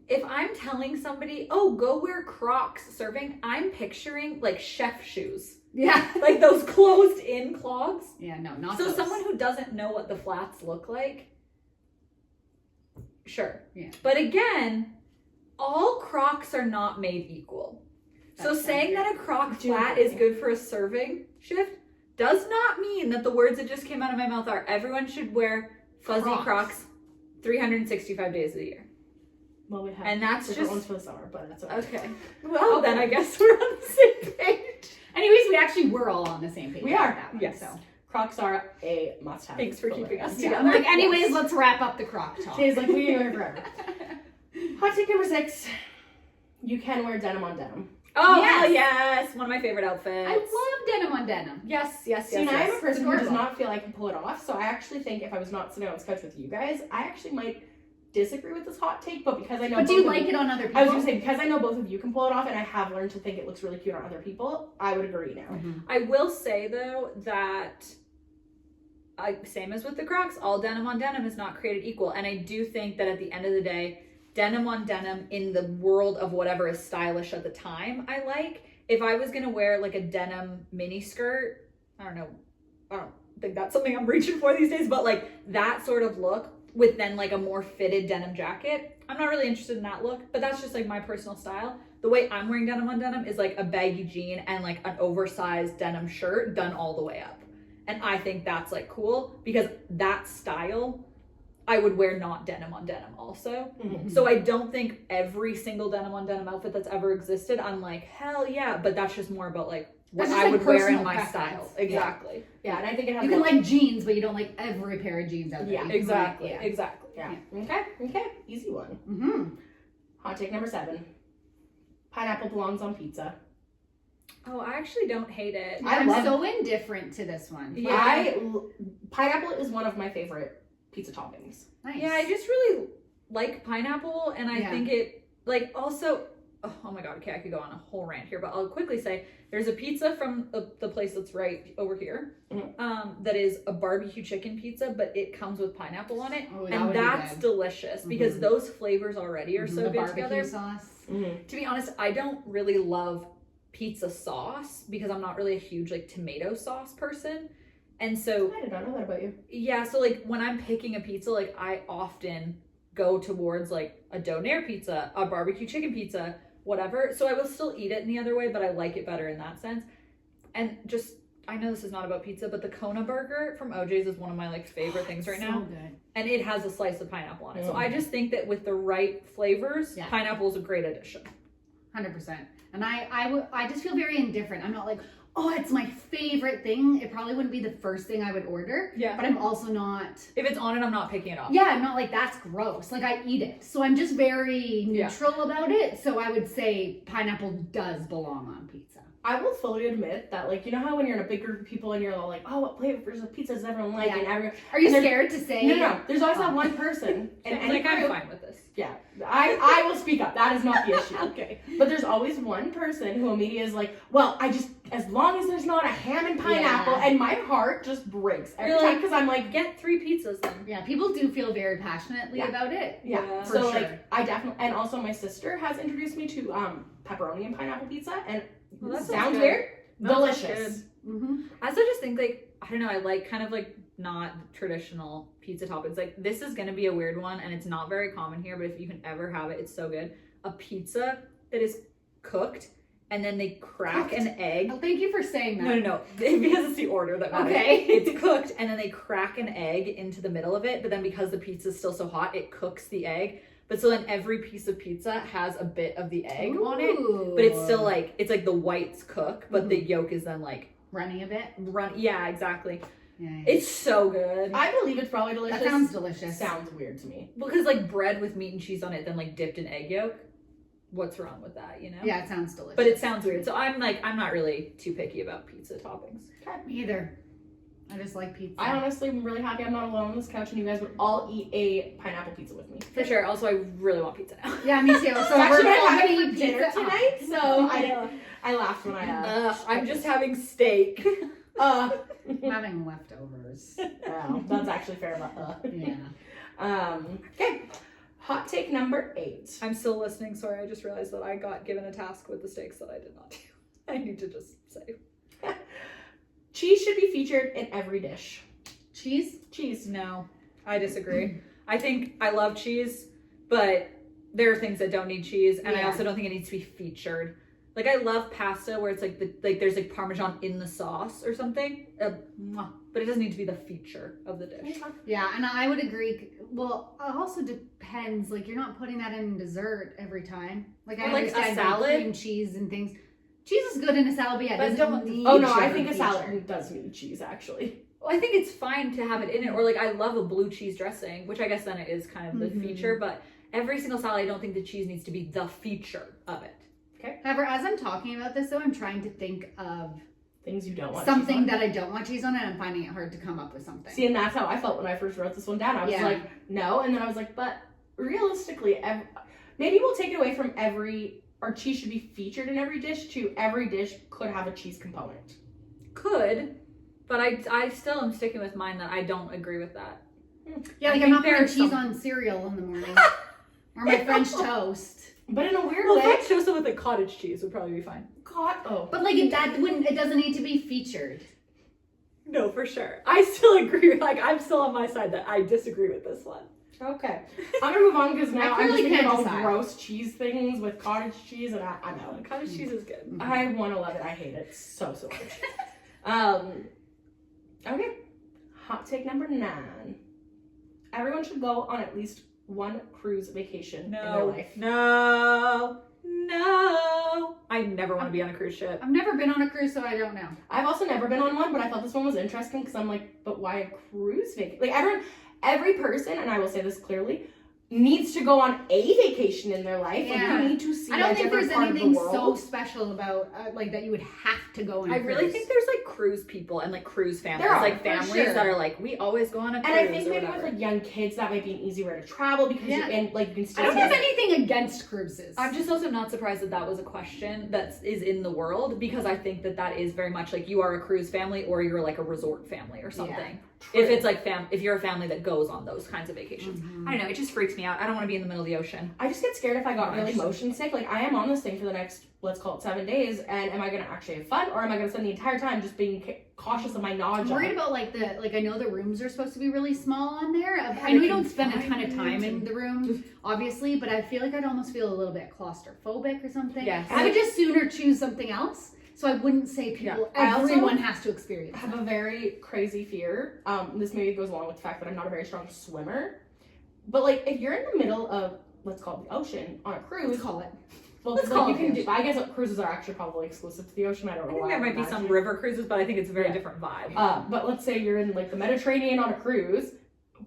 If I'm telling somebody, oh, go wear Crocs serving, I'm picturing like chef shoes.
Yeah.
Like those closed in clogs.
Yeah. No, not
So
those.
someone who doesn't know what the flats look like, sure.
Yeah.
But again, all Crocs are not made equal. So
That's
saying that a Croc flat is good for a serving shift does not mean that the words that just came out of my mouth are everyone should wear fuzzy Crocs 365 days a year.
Well, we have
And that's
different
just
ones for the summer, but that's okay.
okay. Well, then I guess we're on the same page.
Anyways, we actually were all on the same page.
We
about
are,
that one,
yes.
So.
Crocs are a must-have.
Thanks for
footwear.
keeping us
Yeah,
together.
I'm like, anyways, let's wrap up the Croc talk.
Today's like we are here forever. Hot take number 6. You can wear denim on denim.
Oh,
Yes.
hell yes. One of my favorite outfits.
I love denim on denim.
Yes, yes,
See,
yes,
and I am a
yes.
person who does
adorable.
not feel I can pull it off, so I actually think if I was not sitting on this couch with you guys, I actually might disagree with this hot take, but because I know
But do you
both of
like it on other people?
I was gonna say, because I know both of you can pull it off and I have learned to think it looks really cute on other people, I would agree now.
I will say though that same as with the Crocs, all denim on denim is not created equal. And I do think that at the end of the day, denim on denim in the world of whatever is stylish at the time, I like. If I was gonna wear like a denim mini skirt, I don't think that's something I'm reaching for these days, but like that sort of look with then like a more fitted denim jacket, I'm not really interested in that look, but that's just like my personal style. The way I'm wearing denim on denim is like a baggy jean and like an oversized denim shirt done all the way up. And I think that's like cool because that style I would wear not denim on denim also.
Mhm.
So I don't think every single denim on denim outfit that's ever existed, I'm like, hell yeah, but that's just more about like what
That's just,
I
like,
would wear in
personal
my
preference.
style. Exactly.
Yeah, and I think it has
You can
both-
like jeans, but you don't like every pair of jeans out there.
Yeah,
You can
Exactly.
Like,
Exactly.
Yeah. Okay. Easy one.
Mm-hmm.
Hot take number 7. Pineapple belongs on pizza.
Oh, I actually don't hate it.
I
I'm
love
so indifferent to this one.
Yeah.
Pineapple is one of my favorite pizza toppings.
Nice.
Yeah, I just really like pineapple and I
Yeah.
think it like also oh my god, okay, I could go on a whole rant here, but I'll quickly say there's a pizza from the place that's right over here that is a barbecue chicken pizza, but it comes with pineapple on it, and that's delicious because those flavors already are so
the
good
barbecue
together.
sauce.
To be honest, I don't really love pizza sauce because I'm not really a huge like tomato sauce person, and so
I did not know that about you.
yeah, so like when I'm picking a pizza, like I often go towards like a donair pizza, a barbecue chicken pizza, whatever. So I will still eat it in the other way, but I like it better in that sense. And just, I know this is not about pizza, but the Kona burger from OJ's is one of my like favorite things right now.
Good.
And it has a slice of pineapple on it. So I just think that with the right flavors, pineapple is a great addition.
100%. And I just feel very indifferent. I'm not like, oh, it's my favorite thing. It probably wouldn't be the first thing I would order.
Yeah.
But I'm also not.
If it's on it, I'm not picking it off.
Yeah, I'm not like, that's gross. Like, I eat it. So I'm just very neutral about it. So I would say pineapple does belong on pizza.
I will fully admit that, like, you know how when you're in a big group of people and you're all like, oh, what flavors of pizza does everyone like?
Yeah.
And everyone,
Are you
and
scared to say?
No. There's always that one person.
And like, I'm fine with this.
Yeah, I will speak up. That is not the issue.
Okay.
But there's always one person who immediately is like, well, I just, as long as there's not a ham and pineapple, and my heart just breaks every time because I'm like,
get 3 pizzas then.
Yeah, people do feel very passionately about it.
Yeah.
For
So
sure.
like, I definitely, and also my sister has introduced me to pepperoni and pineapple pizza, and
Well, that
sounds
sounds
weird,
That sounds
delicious.
I also just think like, I don't know, I like kind of like not traditional pizza toppings. Like this is gonna be a weird one and it's not very common here, but if you can ever have it, it's so good. A pizza that is cooked and then they crack an egg.
Oh, thank you for saying that.
No, because it's the order that matters.
Okay.
It's cooked and then they crack an egg into the middle of it, but then because the pizza's still so hot, it cooks the egg. But so then every piece of pizza has a bit of the egg on it, but it's still like, it's like the whites cook, but the yolk is then like
running a bit.
Yeah, exactly.
Yeah.
It's so good.
I believe it's probably delicious.
That sounds delicious.
Sounds weird to me.
Because like bread with meat and cheese on it, then like dipped in egg yolk. What's wrong with that, you know?
Yeah, it sounds delicious.
But it sounds weird. So I'm not really too picky about pizza toppings.
Me either. I just like pizza.
I honestly am really happy I'm not alone on this couch and you guys would all eat a pineapple pizza with me.
For sure. Also, I really want pizza now.
Yeah, me too. So
It's actually
we're
what
all
I
gonna
had
eat
for dinner
pizza
tonight, so
Yeah.
I laughed when I
I'm just having steak.
I'm having leftovers.
wow, that's actually fair about
Yeah.
Okay. Hot take number 8.
I'm still listening. Sorry, I just realized that I got given a task with the steaks that I did not do. I need to just say.
Cheese should be featured in every dish.
Cheese?
No, I disagree. I think I love cheese, but there are things that don't need cheese, and I also don't think it needs to be featured. Like I love pasta where it's like there's like Parmesan in the sauce or something, but it doesn't need to be the feature of the dish.
Yeah, and I would agree. Well, it also depends. Like you're not putting that in dessert every time. Like I
Or, like, a
understand
salad?
cream cheese and things. Cheese is good in a salad, but yeah, it
But
doesn't
don't-
need
Oh no,
to
I
be
think a
featured.
salad does need cheese actually.
Well, I think it's fine to have it in it, or like I love a blue cheese dressing, which I guess then it is kind of the feature. But every single salad, I don't think the cheese needs to be the feature of it.
However, as I'm talking about this, though, I'm trying to think of
Things you don't want.
something
cheese on.
that I don't want cheese on, and I'm finding it hard to come up with something.
See, and that's how I felt when I first wrote this one down. I was like, no, and then I was like, but realistically, maybe we'll take it away from or cheese should be featured in every dish to every dish could have a cheese component.
Could, but I still am sticking with mine that I don't agree with that.
Yeah,
I
like I'm
think
not putting
there's
cheese
some-
on cereal in the morning. Or my French toast.
But in a weird
Well,
way,
French toast with like cottage cheese would probably be fine.
But like it doesn't need to be featured.
No, for sure. I still agree. Like I'm still on my side that I disagree with this one.
Okay. I'm gonna move on because now I'm just
clearly
thinking of
can't
all
decide.
gross cheese things with cottage cheese, and I'm out.
Cottage cheese is good.
I want to love it. I hate it so much. Okay. Hot take number 9. Everyone should go on at least one cruise vacation in their life.
No. I never want to be on a cruise ship.
I've never been on a cruise, so I don't know.
I've also never been on one, but I thought this one was interesting because I'm like, but why a cruise vacation? Like every person, and I will say this clearly, needs to go on a vacation in their life.
Yeah.
Like, you need to see
I don't
a
think
different
there's
part of the
anything so
world.
special about like that you would have to go on.
I
a
really
cruise.
think there's like cruise people and like cruise families,
There are,
like
for
families
sure.
that are like, we always go on a cruise.
And I think
or
maybe
whatever.
with like young kids, that might be an easy way to travel because
Yeah.
you're in, like, you can still
I don't
see
have
it.
anything against cruises.
I'm just also not surprised that that was a question that is in the world, because I think that that is very much like you are a cruise family or you're like a resort family or something.
True.
If it's like if you're a family that goes on those kinds of vacations.
Mm-hmm.
I don't know, it just freaks me out. I don't want to be in the middle of the ocean.
I just get scared if I got really
Gosh.
motion sick. Like, I am on this thing for the next, let's call it 7 days, and am I going to actually have fun, or am I going to spend the entire time just being cautious of my
I'm
nausea?
worried about like I know the rooms are supposed to be really small on there. I
they
know we
can
don't spend a ton of
find
time
it.
in the room, obviously, but I feel like I'd almost feel a little bit claustrophobic or something.
Yes.
I would just sooner choose something else. So I wouldn't say people,
I also
everyone has to experience
I have
that.
a very crazy fear. This maybe goes along with the fact that I'm not a very strong swimmer. But, like, if you're in the middle of, let's call it the ocean, on a cruise,
Let's call it.
well,
let's
like,
call
you
it
can
the
do, I guess cruises are actually probably exclusive to the ocean. I don't
I
know
think
why.
there
I'm
might be some
imagining.
river cruises, but I think it's a very
Yeah.
different vibe.
But let's say you're in, like, the Mediterranean on a cruise.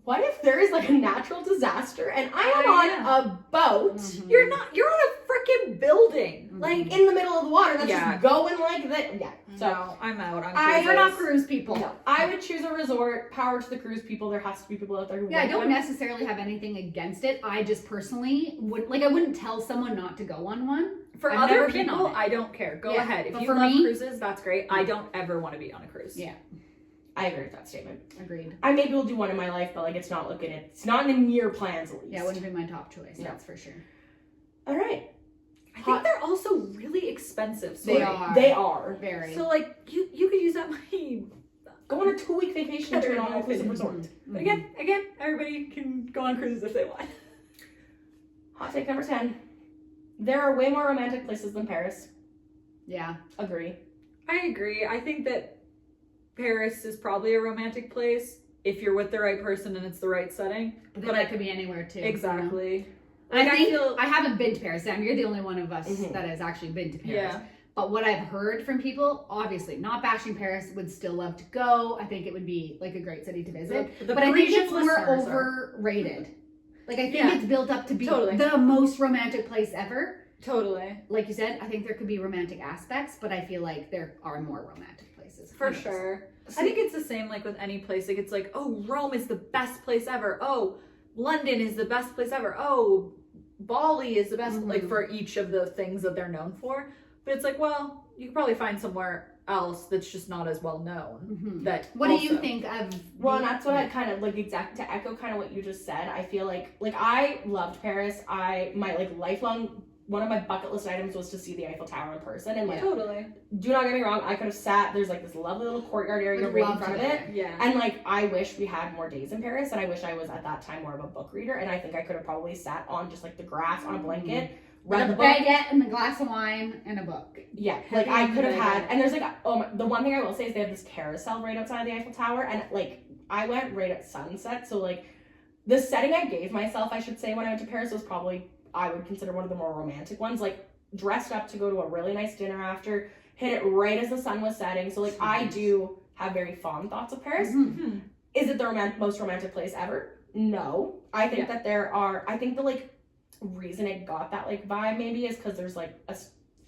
What if there is, like, a natural disaster and I am on a boat
Mhm.
You're on a freaking building.
Mhm.
like in the middle of the water that's
Yeah.
just going like that? Yeah. So
No, I'm out on
I-
cruises.
We're not cruise people.
no, I would choose a resort. Power to the cruise people. There has to be people out there who
Yeah, I
want
don't
one.
necessarily have anything against it. I just personally I wouldn't tell someone not to go on one.
For
I've
other
never been
people,
on it.
I don't care. Go
Yeah,
ahead. If
but
you
for
love
me-
cruises, that's great. I don't ever want to be on a cruise.
Yeah.
I agree with that statement.
Agreed.
I maybe will do one in my life, but like it's not in the near plans at least.
Yeah, it wouldn't be my top choice,
No.
that's for sure.
All right.
I think they're also really expensive.
They
Sorry.
are.
They are.
Very.
So like you could use that money.
Go on a 2-week vacation to an all-inclusive resort.
Mm-hmm.
But again, everybody can go on cruises if they want.
Hot take number 10. There are way more romantic places than Paris.
Yeah.
Agree.
I agree. I think that Paris is probably a romantic place if you're with the right person and it's the right setting.
But then that could be anywhere too.
Exactly.
I
Like, I
think
feel-
I haven't been to Paris. Sam, you're the only one of us
Mhm.
that has actually been to Paris.
Yeah.
But what I've heard from people, obviously not bashing Paris, would still love to go. I think it would be like a great city to visit.
The
but I think
Parisian
it's more
listeners are-
overrated. Like I think
Yeah.
it's built up to be
Totally.
the most romantic place ever.
Totally.
Like you said, I think there could be romantic aspects, but I feel like there are more romantic places.
For
Anyways.
sure. I think it's the same like with any place. Like it's like, oh, Rome is the best place ever. Oh, London is the best place ever. Oh, Bali is the best, like for each of the things that they're known for. But it's like, well, you could probably find somewhere else that's just not as well known.
Mhm.
That
What do you
also-
think of?
Well, and that's what I kind of like to echo kind of what you just said. I feel like I loved Paris. My like lifelong one of my bucket list items was to see the Eiffel Tower in person. And like,
Totally.
do not get me wrong, I could have sat. There's like this lovely little courtyard area
Would
right in
love
front
to
of
go
it.
there.
Yeah.
And like, I wish we had more days in Paris, and I wish I was at that time more of a book reader. And I think I could have probably sat on just like the grass on a blanket, read the
With a
book.
baguette and a glass of wine and a book.
Yeah, like I
Heavy
could have
on the
had,
baguette.
and there's like, the one thing I will say is they have this carousel right outside of the Eiffel Tower, and like I went right at sunset, so like the setting I gave myself, I should say, when I went to Paris was probably I would consider one of the more romantic ones. Like dressed up to go to a really nice dinner after, hit it right as the sun was setting. So like I do have very fond thoughts of Paris.
Mm-hmm.
Is it the most romantic place ever? No. I think that I think the like reason it got that like vibe maybe is because there's like a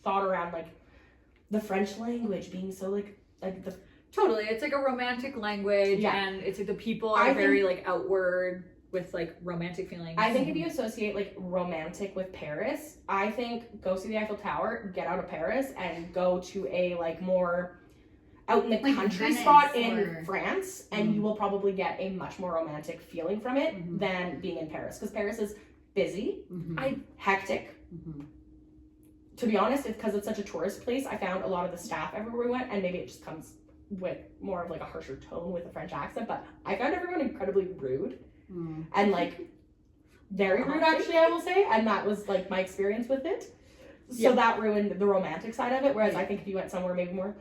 thought around like the French language being so like the
Totally. It's like a romantic language,
Yeah.
and it's like the people
I
are
think-
very like outward with like romantic feelings.
I think if you associate like romantic with Paris, I think go see the Eiffel Tower, get out of Paris, and go to a like more out in the
Like
country
Venice
spot in
or-
France, and you will probably get a much more romantic feeling from it
Mhm.
than being in Paris, because Paris is busy,
Mhm.
hectic.
Mhm.
To be honest, it's because it's such a tourist place. I found a lot of the staff everywhere we went, and maybe it just comes with more of like a harsher tone with a French accent, but I found everyone incredibly rude
Mm.
and like very rude actually, I will say, and that was like my experience with it. So that ruined the romantic side of it, whereas I think if you went somewhere maybe more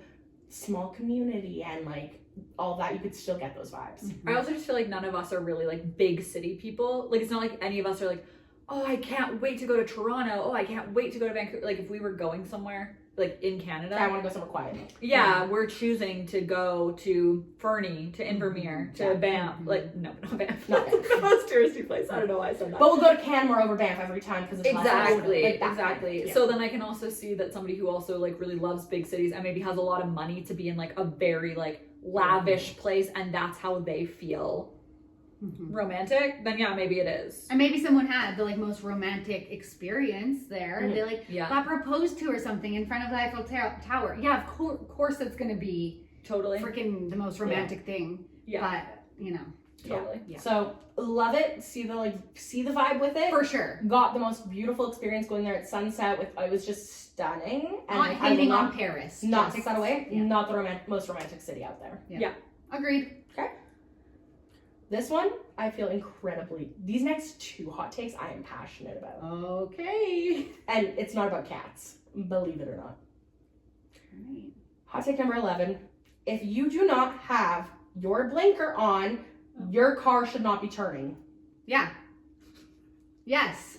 small community and like all that, you could still get those vibes.
I also just feel like none of us are really like big city people. Like it's not like any of us are like, oh, I can't wait to go to Toronto. Oh, I can't wait to go to Vancouver. Like if we were going somewhere, like in Canada.
I want to go somewhere quiet.
Yeah, we're choosing to go to Fernie, to Invermere, to Banff. Like, no, not Banff.
Not Banff.
The most touristy place. I don't know why I said that.
But we'll go to Canmore over Banff every time because it's
Exactly,
like that.
exactly.
Yeah.
So then I can also see that somebody who also like really loves big cities and maybe has a lot of money to be in like a very like lavish place, and that's how they feel romantic, then yeah, maybe it is.
And maybe someone had the like most romantic experience there. They like got proposed to or something in front of the Eiffel Tower. Yeah, of course it's gonna be
Totally.
freaking the most romantic thing.
Yeah.
But you know,
Totally.
Yeah.
So love it. See the vibe with it.
for sure.
Got the most beautiful experience going there at sunset. It was just stunning. And
Not
I will
hating
not,
on Paris.
Not
just-
take that away.
Yeah.
Not the most romantic city out there.
Agreed.
This one, I feel these next two hot takes I am passionate about.
Okay.
And it's not about cats, believe it or not. Hot take number 11. If you do not have your blinker on, your car should not be turning.
Yeah. Yes.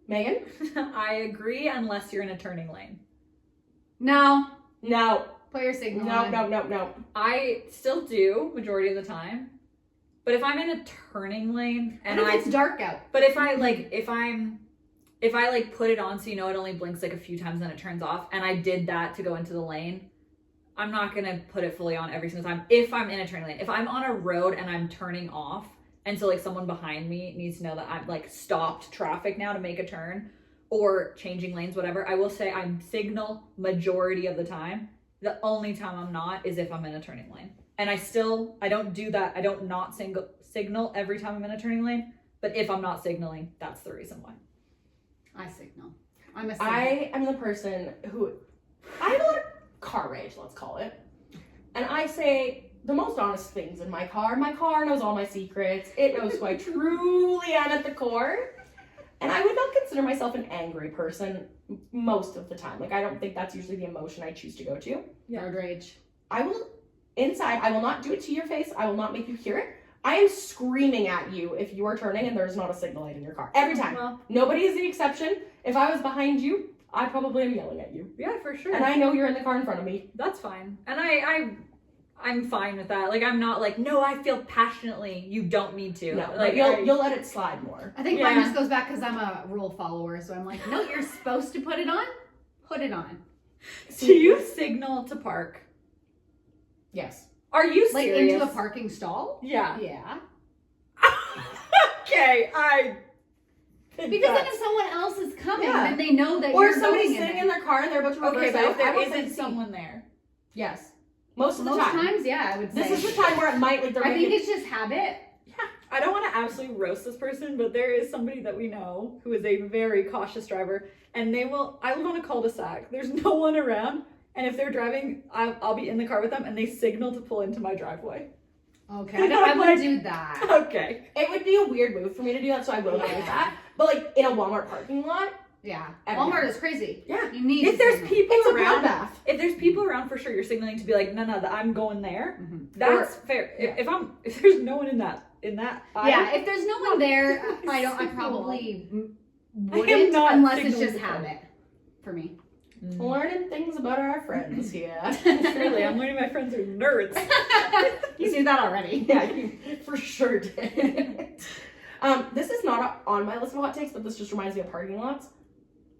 Megan?
I agree, unless you're in a turning lane.
No.
No.
Put your signal
No,
on.
no.
I still do majority of the time. But if I'm in a turning lane and
What if it's dark out?
but if I put it on so you know it only blinks like a few times and then it turns off, and I did that to go into the lane, I'm not gonna put it fully on every single time if I'm in a turning lane. If I'm on a road and I'm turning off, and so like someone behind me needs to know that I've like stopped traffic now to make a turn or changing lanes, whatever, I will say I'm signal majority of the time. The only time I'm not is if I'm in a turning lane. And I don't do that. I don't not signal every time I'm in a turning lane. But if I'm not signaling, that's the reason why.
I signal. I'm a signal.
I am the person who, I have a lot of car rage, let's call it. And I say the most honest things in my car. My car knows all my secrets. It knows who I truly am at the core. And I would not consider myself an angry person most of the time. Like, I don't think that's usually the emotion I choose to go to.
Road rage.
I will not do it to your face. I will not make you hear it. I am screaming at you if you are turning and there's not a signal light in your car. Every time.
Well,
Nobody is the exception. If I was behind you, I probably am yelling at you.
yeah, for sure.
And I know you're in the car in front of me.
That's fine. And I'm fine with that. Like, I'm not like, no, I feel passionately. You don't need to.
No,
like
you'll let it slide more.
I think
Yeah.
mine just goes back because I'm a rule follower. So I'm like, no, you're supposed to put it on. Put it on.
Do you signal to park?
Yes.
Are you
Like
serious?
into a parking stall?
Yeah.
Yeah.
Okay,
Because then if someone else is coming,
Yeah.
then they know that
Or
you're
if somebody's
going
sitting
in
in their car and they're about to reverse
okay, but
out,
if there
I will say
isn't
see.
someone there.
Yes. Most of the
Most
time.
times, yeah, I would say.
This is the time where it might, like, they're
I think
making...
it's just habit.
I don't want to absolutely roast this person, but there is somebody that we know who is a very cautious driver, and I live on a cul-de-sac. There's no one around, and if they're driving, I'll be in the car with them, and they signal to pull into my driveway.
Okay, I wouldn't do that.
Okay.
It would be a weird move for me to do that, so I will go with that. But, like, in a Walmart parking lot,
Yeah,
Every
Walmart
time.
is crazy.
Yeah.
You need
If
to
there's
signal.
people
it's a
around,
bloodbath.
if there's people around, for sure, you're signaling to be like, no, I'm going there.
Mhm.
That's fair. If there's no one in that aisle,
Yeah, if there's no one there, I
Signal.
probably
am
wouldn't
not
unless it's
signaling
just
to them.
habit for me.
Learning things about our friends here.
Surely, I'm learning my friends are nerds.
You knew that already.
Yeah, you for sure did. This is not on my list of hot takes, but this just reminds me of parking lots.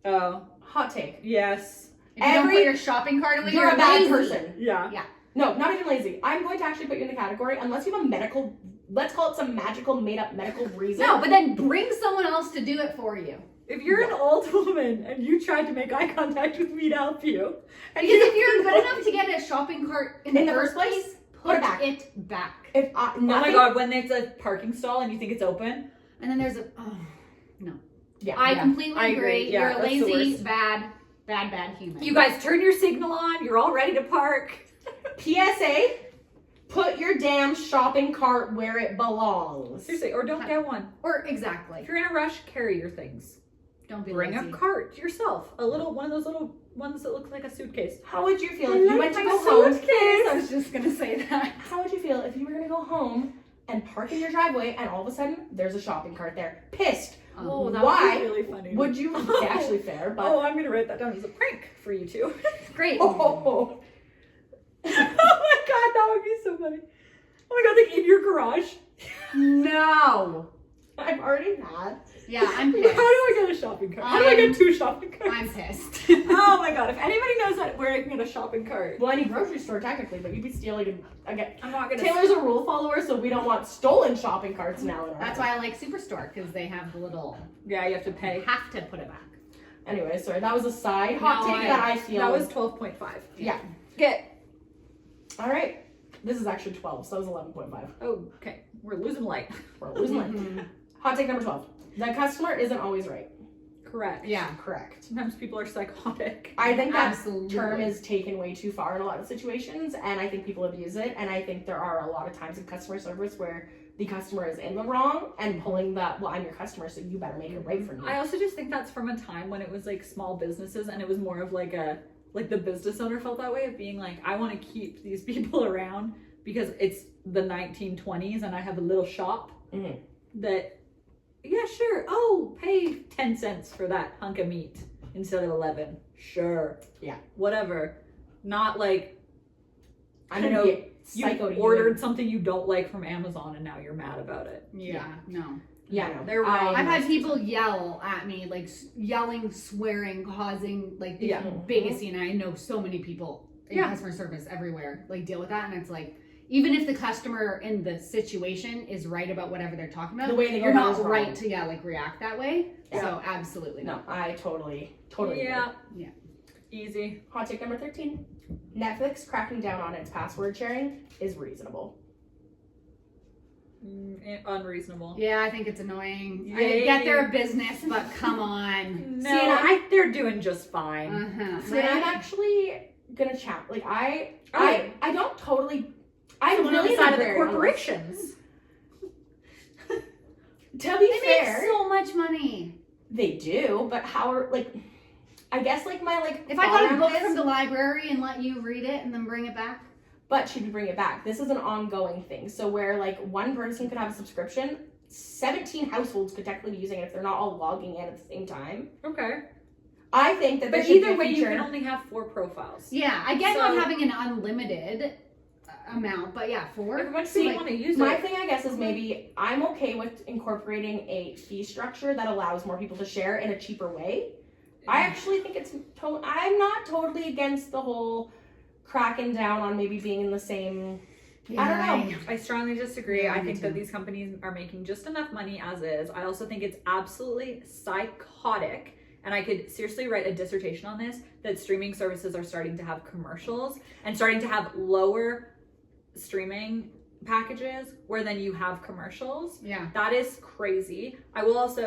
Oh,
Hot take.
yes.
If you don't
Every-
put your shopping cart away,
You're a bad
lazy.
person.
Yeah.
No, not even lazy. I'm going to actually put you in the category unless you have a medical, let's call it some magical, made-up medical reason.
No, but then bring someone else to do it for you.
If you're an old woman and you tried to make eye contact with me to help you, and
Because if you're good enough to get a shopping cart in the first place,
put
put
it back.
it back.
If
oh my god, when it's a parking stall and you think it's open,
And then there's
Yeah.
I completely
I
agree.
agree. Yeah,
You're a
that's the
lazy,
worst.
bad human.
you guys turn your signal on, you're all ready to park.
PSA, put your damn shopping cart where it belongs.
Seriously, or don't get one.
Or exactly.
If you're in a rush, carry your things.
Don't be
Bring
lazy.
a cart yourself. One of those little ones that looks like a suitcase.
How would you feel
I
if you
like
went to
my
go home?
I was just gonna say that.
How would you feel if you were gonna go home and park in your driveway, and all of a sudden there's a shopping cart there. Pissed.
Oh, that
Why
would be really funny.
Would you? Actually, fair, but
Oh, I'm gonna write that down as a prank for you two.
Great.
oh,
Oh my god, that would be so funny. Oh my god, like in your garage.
no, I've already had.
Yeah, I'm
How do
pissed.
I get a shopping cart? How do I get 2 shopping carts?
I'm pissed.
Oh my god, if anybody knows where I can get a shopping cart,
Well, any grocery store technically, but you'd be stealing. Again,
I'm not gonna.
Taylor's a rule follower, so we don't want stolen shopping carts now. In our
That's
house.
why I like Superstore, because they have the little.
Yeah, you have to
You
pay.
have to put it back.
Anyway, sorry, that was a side hot
No,
take that I feel.
That was 12.5.
yeah.
Get.
All right. This is actually 12, so that was 11.5.
Oh, okay. We're losing light.
We're losing it. Hot take number 12. The customer isn't always right.
Correct.
Yeah.
Correct.
Sometimes people are psychotic.
I think that
Absolutely.
term is taken way too far in a lot of situations, and I think people abuse it. And I think there are a lot of times in customer service where the customer is in the wrong and pulling that, well, I'm your customer, so you better make it right for me.
I also just think that's from a time when it was like small businesses and it was more of like the business owner felt that way of being like, I want to keep these people around because it's the 1920s and I have a little shop
Mhm.
that, yeah, sure. Oh, pay 10 cents for that hunk of meat instead of 11. Sure.
Yeah.
Whatever. Not like,
I'm
you
gonna
know,
be
you
psycho to
ordered something you don't like from Amazon and now you're mad about it.
Yeah. No.
Yeah, no.
They're wrong.
I've had people yell at me, like yelling, swearing, causing like the
Yeah.
biggest scene. I know so many people in
Yeah.
customer service everywhere like deal with that, and it's like even if the customer in the situation is right about whatever they're talking about,
The way they
you're
go
not
is wrong.
right to like react that way.
Yeah.
So absolutely
No,
not.
I totally agree.
Yeah.
Yeah.
Easy.
Hot take number 13. Netflix cracking down on its password sharing is reasonable.
Unreasonable.
Yeah, I think it's annoying. I
Yay.
get their business, but come on.
No,
See, and
they're doing just fine.
Uh-huh.
So I'm actually gonna chat. Like I don't totally.
I'm
I'm
on the
really
side of the
very honest.
corporations.
To be
They make
fair,
so much money.
they do, but how are like? I guess like my like.
If I got a
thought
book
on
from
this-
the library and let you read it and then bring it back.
but should we bring it back? This is an ongoing thing. So where like one person could have a subscription, 17 households could technically be using it if they're not all logging in at the same time.
Okay.
I think that there
But
should
either
be a
way, you
feature.
can only have 4 profiles.
Yeah, I get
So-
not having an unlimited amount, but yeah, 4.
Everyone
See,
want to use
My
it.
thing, I guess, is maybe I'm okay with incorporating a fee structure that allows more people to share in a cheaper way. I actually think it's. I'm not totally against the whole cracking down on maybe being in the same. I don't know.
I strongly disagree.
Yeah,
I
me
think that
too.
these companies are making just enough money as is. I also think it's absolutely psychotic, and I could seriously write a dissertation on this, that streaming services are starting to have commercials and starting to have lower streaming packages where then you have commercials.
Yeah.
That is crazy. I love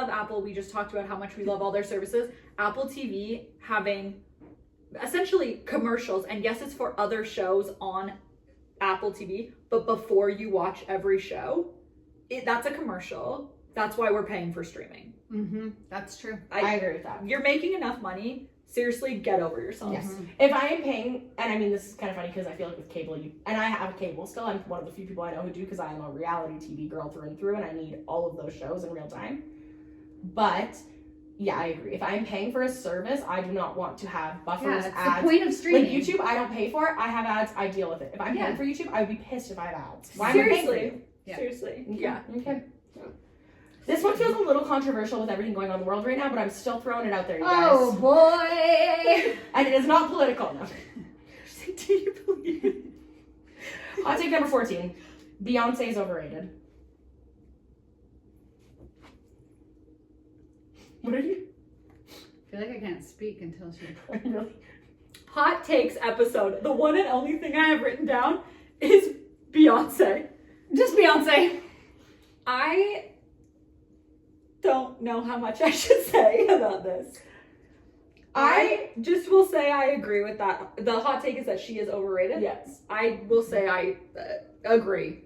Apple. We just talked about how much we love all their services. Apple TV having essentially commercials, and yes, it's for other shows on Apple TV, but before you watch every show, that's a commercial. That's why we're paying for streaming.
Mm-hmm. That's true.
I agree with that.
You're making enough money. Seriously, get over yourselves.
Yes. If I am paying, and I mean this is kind of funny because I feel like with cable, and I have cable still. I'm one of the few people I know who do because I am a reality TV girl through and through, and I need all of those shows in real time. But yeah, I agree. If I'm paying for a service, I do not want to have buffers,
Yeah, it's
ads.
the point of
Like
streaming.
YouTube, I don't pay for it. I have ads. I deal with it. If I'm
Yeah.
paying for YouTube, I would be pissed if I have ads. Why am I paying for
Seriously.
you?
Yeah.
Seriously.
Okay.
Yeah.
Okay. This one feels a little controversial with everything going on in the world right now, but I'm still throwing it out there, you guys.
Oh boy.
And it is not political now.
Do you believe it?
Hot take number 14. Beyonce is overrated. What are you?
I feel like I can't speak until she.
Really?
Hot takes episode. The one and only thing I have written down is Beyonce.
Just Beyonce.
I don't know how much I should say about this. I just will say I agree with that. The hot take is that she is overrated.
Yes.
I will say I agree.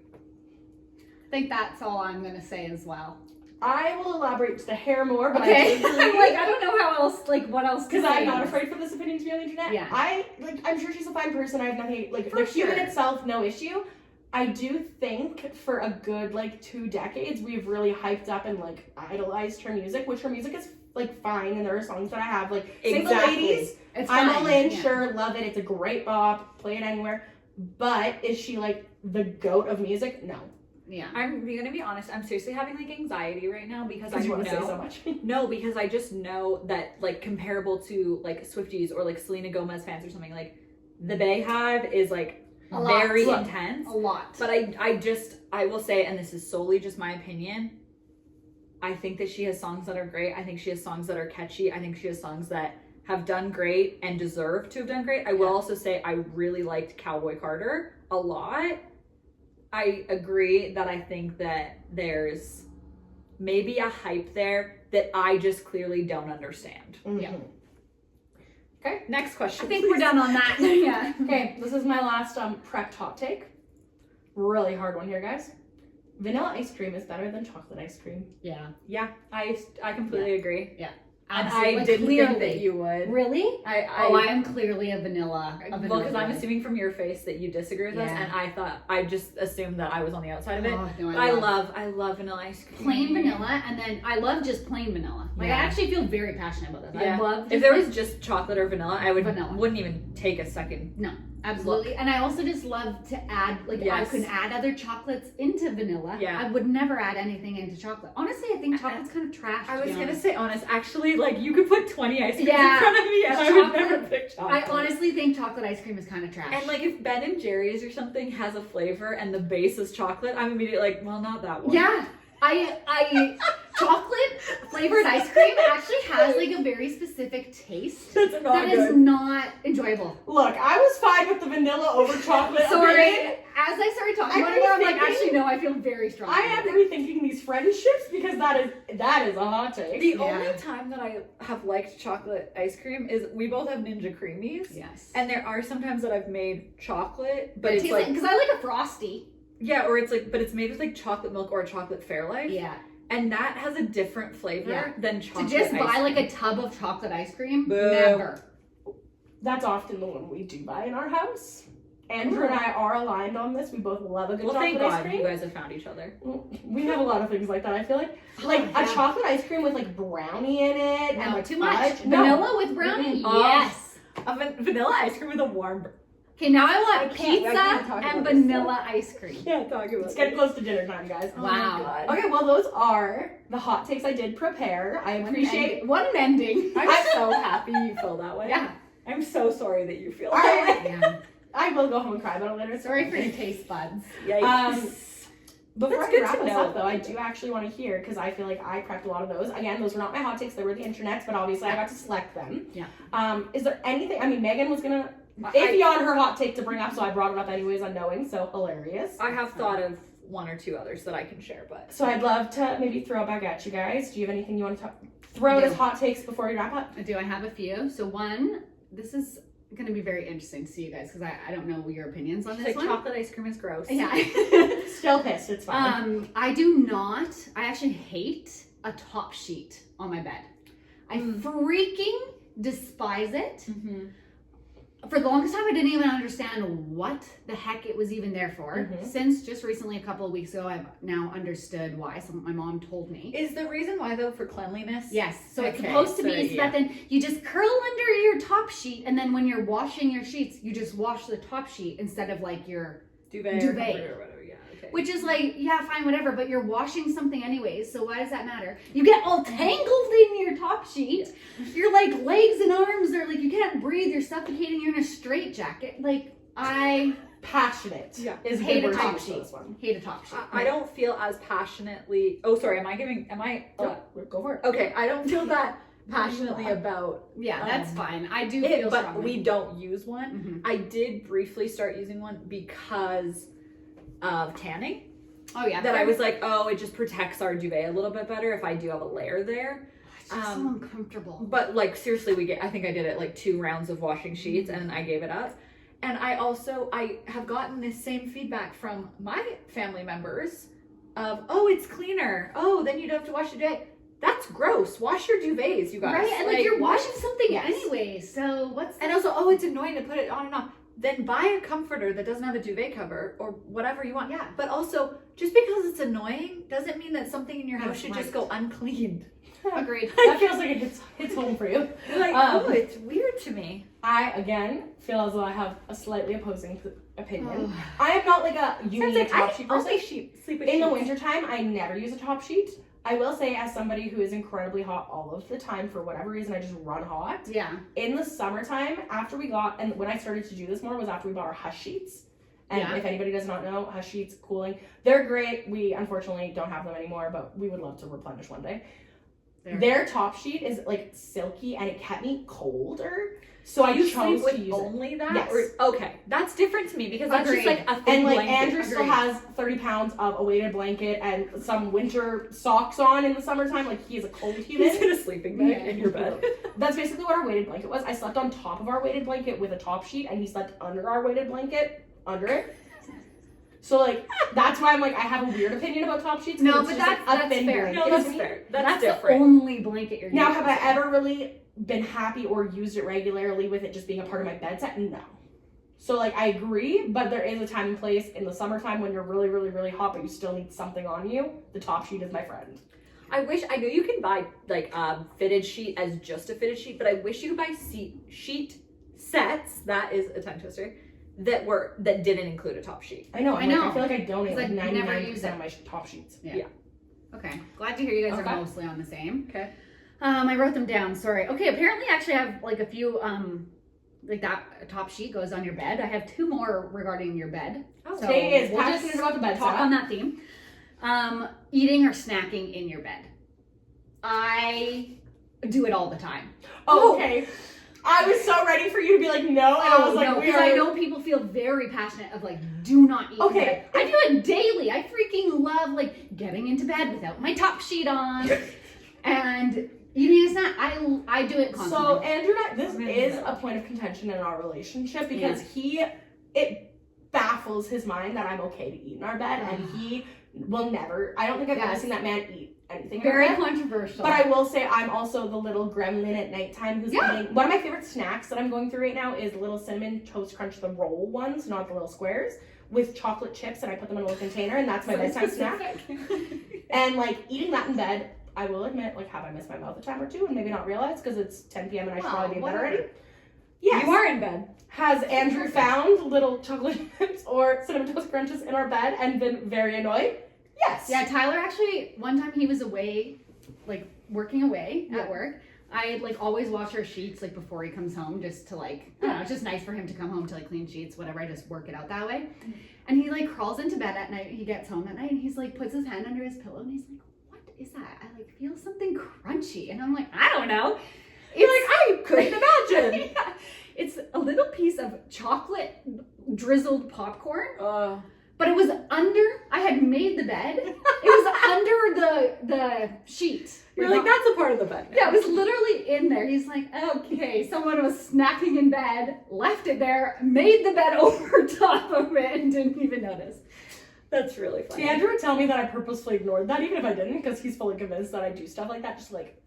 I think that's all I'm gonna say as well.
I will elaborate just a hair more, but
Okay.
I
I'm
agree.
like, I don't know how else, like, what else to
Because
say
I'm not
on
afraid for this opinion to be on the internet.
Yeah.
I'm sure she's a fine person. I have nothing, like,
For
the human
sure.
itself, no issue. I do think for a good like 2 decades we've really hyped up and like idolized her music, which her music is like fine, and there are songs that I have like Single Ladies.
It's
I'm
fine.
all in,
Yeah.
sure, love it. It's a great bop, play it anywhere. But is she like the goat of music? No.
Yeah.
I'm gonna be honest, I'm seriously having like anxiety right now because I
Because you want to say
know
so much.
no, because I just know that like comparable to like Swifties or like Selena Gomez fans or something, like the Bayhive is like
A lot.
very
Look,
intense.
A lot.
But I will say, and this is solely just my opinion, I think that she has songs that are great. I think she has songs that are catchy. I think she has songs that have done great and deserve to have done great. I will also say I really liked Cowboy Carter a lot. I agree that I think that there's maybe a hype there that I just clearly don't understand.
Yeah.
Okay, next
I
question.
think we're done on that. Yeah.
Okay, this is my last prepped hot take. Really hard one here, guys. Vanilla ice cream is better than chocolate ice cream.
Yeah.
Yeah, I completely agree. And
Absolutely.
I didn't
Clearly.
think that you would.
Really?
I
am clearly a vanilla.
well, because I'm assuming from your face that you disagree with us,
Yeah.
and I just assumed that I was on the outside of it.
Oh, no,
I love vanilla ice cream.
plain vanilla, and then I love just plain vanilla. Like
Yeah.
I actually feel very passionate about this.
Yeah.
I love
If there was just chocolate or vanilla, I
Vanilla.
wouldn't even take a second.
absolutely, and I also just love to add I
Yes.
can add other chocolates into vanilla.
Yeah.
I would never add anything into chocolate. Honestly, I think chocolate's kind of trash.
I
to
was
be
gonna
honest.
say honest. Actually, like you could put 20 ice creams
Yeah.
in front of me, and I would
Chocolate-
never pick chocolate.
I honestly think chocolate ice cream is kind of trash.
And like if Ben and Jerry's or something has a flavor and the base is chocolate, I'm immediately like, well, not that one.
yeah, I chocolate flavored ice cream actually has like a very specific taste
That's not
that
good.
is not enjoyable.
Look, I was fine with the vanilla over chocolate.
Sorry.
opinion.
As I started talking
I'm
about it, more, I'm like,
rethinking-
actually, no, I feel very strong.
I am rethinking these friendships because that is a hot take.
The
Yeah.
only time that I have liked chocolate ice cream is we both have Ninja Creamies.
Yes.
And there are some times that I've made chocolate, but it's like
because I like a frosty.
yeah, or it's like but it's made with like chocolate milk or a chocolate Fairlife.
Yeah.
And that has a different flavor
Yeah.
than
To
chocolate.
just
ice
buy
cream.
like a tub of chocolate ice cream,
Boo.
never.
That's often the one we do buy in our house. Andrew and I are aligned on this. We both love a good
Well, thank
chocolate ice
God
cream.
you guys have found each other.
We have a lot of things like that. I feel like
yeah.
a chocolate ice cream with like brownie in it and
No,
like
too much.
fudge. No.
Vanilla with brownie.
Oh.
Yes.
A vanilla ice cream with a warm.
Okay, now I want
I can't
pizza
talk
and
about this.
vanilla ice cream.
Can't talk about
It's getting close to dinner time, guys.
Oh
Wow.
my God.
Okay, well those are the hot takes I did prepare. I appreciate.
What an ending.
I'm so happy you feel that way.
Yeah.
I'm so sorry that you feel
All
that
right.
way.
Yeah.
I will go home and cry about it later.
Sorry for your taste buds.
Yikes.
Before
That's
I
good
wrap
to
this
know.
up, though, I do actually want to hear because I feel like I prepped a lot of those. Again, those were not my hot takes; they were the internet's. But obviously, I got to select them.
Yeah.
Is there anything? I mean, Megan was gonna
I-
iffy on her hot take to bring up, so I brought it up anyways, unknowing. So hilarious.
I have thought of one or two others that I can share, but
So I'd love to maybe throw it back at you guys. Do you have anything you want to throw out
Yeah.
as hot takes before we wrap up?
Do I have a few? So one, this is going to be very interesting to see you guys because I don't know your opinions on
she's
this
like
one.
chocolate ice cream is gross.
Yeah.
Still pissed. It's fine.
I do not. I actually hate a top sheet on my bed. I freaking despise it.
Mm-hmm.
For the longest time, I didn't even understand what the heck it was even there for.
Mhm.
Since just recently, a couple of weeks ago, I've now understood why. My mom told me.
Is the reason why though for cleanliness?
Yes, so it's
Okay,
supposed to
so
be so
yeah.
that then you just curl under your top sheet, and then when you're washing your sheets, you just wash the top sheet instead of like your,
Duvet.
Duvet.
Or whatever. Yeah. Okay.
which is like, yeah, fine, whatever, but you're washing something anyways, so why does that matter? You get all tangled in your top sheet, your like legs and arms are like, you can't breathe, you're suffocating, you're in a straitjacket. Like, I
Passionate.
Yeah.
Is a
hate
good
a
word
top
to use for
sheet.
this one.
Hate a top sheet.
I don't feel as passionately. Oh, sorry. Am I?
No, go for it.
Okay. I don't feel that passionately about
Yeah, that's fine. I do
it,
feel
but
strongly.
we don't use one.
Mhm.
I did briefly start using one because of tanning.
Oh yeah,
That I was like, oh, it just protects our duvet a little bit better if I do have a layer there.
It's just so uncomfortable.
But like seriously, I think I did it like 2 rounds of washing sheets and I gave it up. And I have gotten this same feedback from my family members of, oh, it's cleaner. Oh, then you don't have to wash your duvet. That's gross. Wash your duvets, you guys.
Right, and like you're
what?
washing something
Yes.
anyway, so what's
And also, oh, it's annoying to put it on and off. then buy a comforter that doesn't have a duvet cover or whatever you want.
Yeah.
But also, just because it's annoying doesn't mean that something in your house
That's
should
right.
just go uncleaned.
Agreed.
That feels like it hits home for you.
Like,
Um,
oh, it's weird to me.
I, again, feel as though I have a slightly opposing opinion. I am not like a you
Sounds
need a
like
top sheet
I'll
person.
sleep with
In the
sheets.
wintertime, I never use a top sheet. I will say, as somebody who is incredibly hot all of the time, for whatever reason, I just run hot.
Yeah.
In the summertime, after we got, and when I started to do this more was after we bought our Hush sheets. And
Yeah.
if anybody does not know, Hush sheets, cooling, they're great. We unfortunately don't have them anymore, but we would love to replenish one day.
There.
Their top sheet is like silky and it kept me colder. So I
You
chose
sleep
to
with
use it.
only that?
Yes.
Or, okay, that's different to me because that's
Agreed.
just like a thin
And like
blanket.
Andrew still
Agreed.
has 30 pounds of a weighted blanket and some winter socks on in the summertime. Like he is a cold
He's
human.
in a sleeping bag
Yeah.
in your bed.
That's basically what our weighted blanket was. I slept on top of our weighted blanket with a top sheet, and he slept under our weighted blanket under it. So like that's why I'm like I have a weird opinion about top sheets. 'cause
No,
it's
but
just, like,
that's
a thin
fair.
blanket
No,
to
that's
me.
fair.
That's
That's
the
different.
only blanket you're
Now,
using.
have I ever really been happy or used it regularly with it just being a part of my bed set? No. So like I agree, but there is a time and place in the summertime when you're really, really, really hot, but you still need something on you. The top sheet is my friend.
I know you can buy like fitted sheet as just a fitted sheet, but I wish you could buy sheet sets. That is a tongue twister. That didn't include a top sheet.
I know.
I know.
I feel like I donate
Because
like
I never use
99%
it.
of my top sheets.
Okay. Glad to hear you guys
Okay.
are mostly on the same.
Okay.
I wrote them down. Sorry. Okay. Apparently, actually, I have like a few. Like that top sheet goes on your bed. I have two more regarding your bed.
Oh,
So
Today is
we'll
passionate
just
about the bed
talk
set.
on that theme. Eating or snacking in your bed. I do it all the time.
Oh, okay. I was so ready for you to be like, no, and I was like,
no,
we
because
are.
I know people feel very passionate of like, do not eat. in
Okay.
bed. I do it daily. I freaking love like getting into bed without my top sheet on and eating a snack. I do it constantly.
So Andrew and I, this
Really
is
good.
a point of contention in our relationship because it baffles his mind that I'm okay to eat in our bed, and he will never. I don't think I've ever
Yes.
seen that man eat anything.
Very
in our bed.
controversial.
But I will say I'm also the little gremlin at nighttime who's
Yeah.
eating. One of my favorite snacks that I'm going through right now is little cinnamon toast crunch, the roll ones, not the little squares, with chocolate chips, and I put them in a little container, and that's my bedtime snack. And like eating that in bed, I will admit, like, have I missed my mouth a time or two and maybe not realize because it's 10 p.m. and I should
Well,
probably be in bed
whatever.
already? Yes.
You are in bed.
Has Andrew found little chocolate chips or cinnamon toast crunches in our bed and been very annoyed? Yes.
Yeah, Tyler actually, one time he was away, like working away at work. I like always wash our sheets like before he comes home just to like, I don't know, it's just nice for him to come home to like clean sheets, whatever. I just work it out that way. And he like crawls into bed at night. He gets home at night and he's like puts his hand under his pillow and he's like, what is that? I like feel something crunchy. And I'm like, I don't know.
You're like, I couldn't imagine.
Yeah. It's a little piece of chocolate drizzled popcorn. But it was under, I had made the bed. It was under the sheet.
You're like, that's a part of the bed.
Yeah, it was literally in there. He's like, okay, someone was snacking in bed, left it there, made the bed over top of it, and didn't even notice.
That's really funny.
See, Andrew would tell me that I purposefully ignored that, even if I didn't, because he's fully convinced that I do stuff like that, just like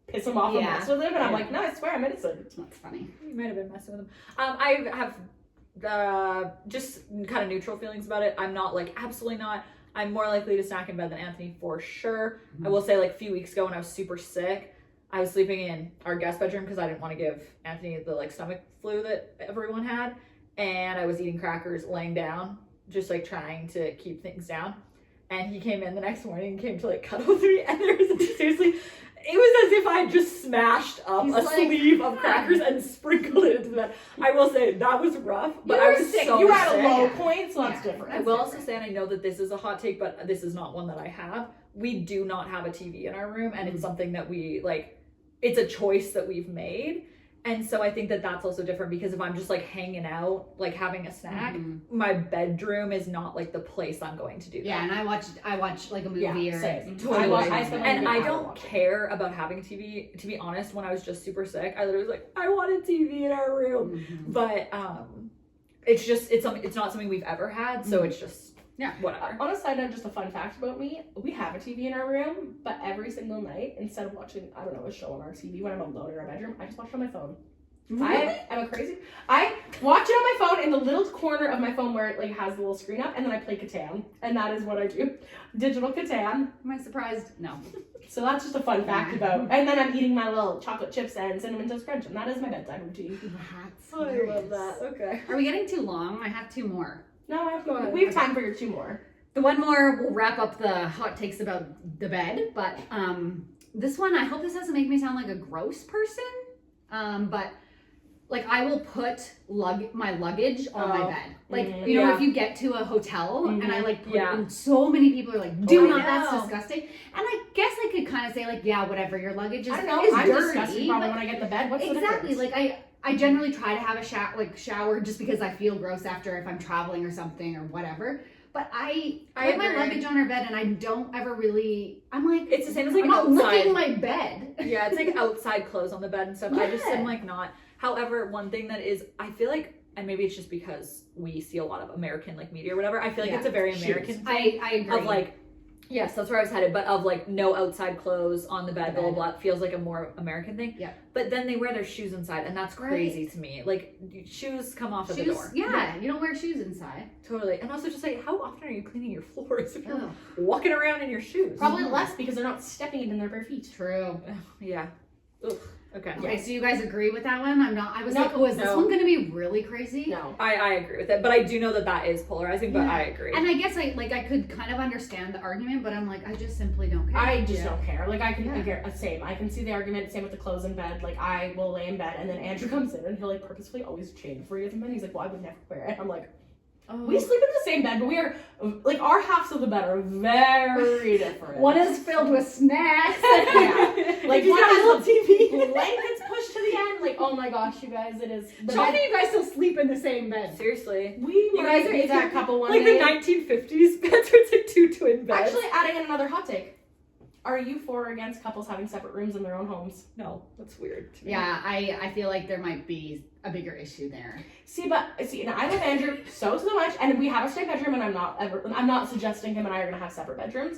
piss him off and
Yeah.
mess with him. And I'm
Yeah.
like, no, I swear I'm innocent.
That's funny.
You might have been messing with him. I have just kind of neutral feelings about it. I'm not like absolutely not. I'm more likely to snack in bed than Anthony for sure. I will say like a few weeks ago when I was super sick, I was sleeping in our guest bedroom because I didn't want to give Anthony the like stomach flu that everyone had, and I was eating crackers laying down, just like trying to keep things down. And he came in the next morning and came to like cuddle with me, and there was seriously. It was as if I had just smashed up
He's
a
like,
sleeve of crackers and sprinkled it into the bed. I will say that was rough, but
You
I
were
was
sick.
so
You were at a
sick.
low
Yeah.
point, so that's
Yeah.
different.
I will also say, and I know that this is a hot take, but this is not one that I have. We do not have a TV in our room, and it's something that we like. It's a choice that we've made, and so I think that that's also different because if I'm just like hanging out, like having a snack, my bedroom is not like the place I'm going to do that.
Yeah, and I watch like a movie
Yeah,
or
same.
Totally.
I spend, like,
And
a good
I
hour
don't
watching.
care about having TV. To be honest, when I was just super sick, I literally was like, I want a TV in our room. But it's just it's not something we've ever had, so it's just whatever.
On a side note, just a fun fact about me, we have a TV in our room, but every single night, instead of watching, I don't know, a show on our TV when I'm alone in our bedroom, I just watch it on my phone. I am a crazy. I watch it on my phone in the little corner of my phone where it like has the little screen up, and then I play Catan, and that is what I do. Digital Catan.
Am I surprised? No.
So that's just a fun fact about. And then I'm eating my little chocolate chips and cinnamon toast crunch, and that is my bedtime routine.
That's
Oh, I love that. Okay.
Are we getting too long? I have 2 more.
No,
Go ahead.
we have time for your 2 more.
The one more will wrap up the hot takes about the bed, but this one, I hope this doesn't make me sound like a gross person, but like I will put my luggage on my bed. Like, you know,
Yeah.
if you get to a hotel and I like put,
Yeah.
and so many people are like, do
I
not, that's
know.
disgusting. And I guess I could kind of say like, yeah, whatever, your luggage is,
I don't know.
is
I'm
dirty.
disgusted probably
but-
when I get to bed. What's the
exactly.
difference?
Like I generally try to have a shower just because I feel gross after if I'm traveling or something or whatever. But I put my
agree.
luggage on our bed and I don't ever really. I'm like,
It's the same as like
I'm not
outside.
licking my bed.
Yeah, it's like outside clothes on the bed and stuff. I just
Yeah.
am like not. However, one thing that is, I feel like, and maybe it's just because we see a lot of American like media or whatever. I feel like
Yeah.
it's a very
Shoes.
American thing
I agree.
of like, yes, that's where I was headed, but of like no outside clothes on the bed,
The
blah
bed.
blah blah. Feels like a more American thing.
Yeah.
But then they wear their shoes inside, and that's crazy to me. Like shoes come off at the
shoes.
door.
Yeah, you don't wear shoes inside.
Totally. And also just like, how often are you cleaning your floors if you're
Ugh.
walking around in your shoes?
Probably less because they're not stepping it in their bare feet.
True.
Yeah. Ugh. Okay.
Okay, so you guys agree with that one? I was
No,
like, oh, is this
no.
one going to be really crazy?
No.
I agree with it, but I do know that is polarizing. But
Yeah.
I agree.
And I guess I could kind of understand the argument, but I'm like, I just simply don't care.
I just don't care. Like I can
Yeah.
same. I can see the argument. Same with the clothes in bed. Like I will lay in bed and then Andrew comes in and he'll like purposefully always change for you at the bed. He's like, well, I would never wear it. I'm like, we sleep in the same bed, but we are like our halves of the bed are very different.
One is filled with snacks.
yeah. Like
You
one
got a
has
little
the blankets pushed to the end. Like oh my gosh, you guys, it is. The
How
bed-
do you guys still sleep in the same bed?
Seriously.
we
You guys
might
are
be that couple one
like
day.
the 1950s beds where it's like 2 twin beds.
Actually, adding in another hot take. Are you for or against couples having separate rooms in their own homes?
no, that's weird. To me.
Yeah, I feel like there might be a bigger issue there.
And I love Andrew so much, and we have a shared bedroom, and I'm not suggesting him and I are gonna have separate bedrooms.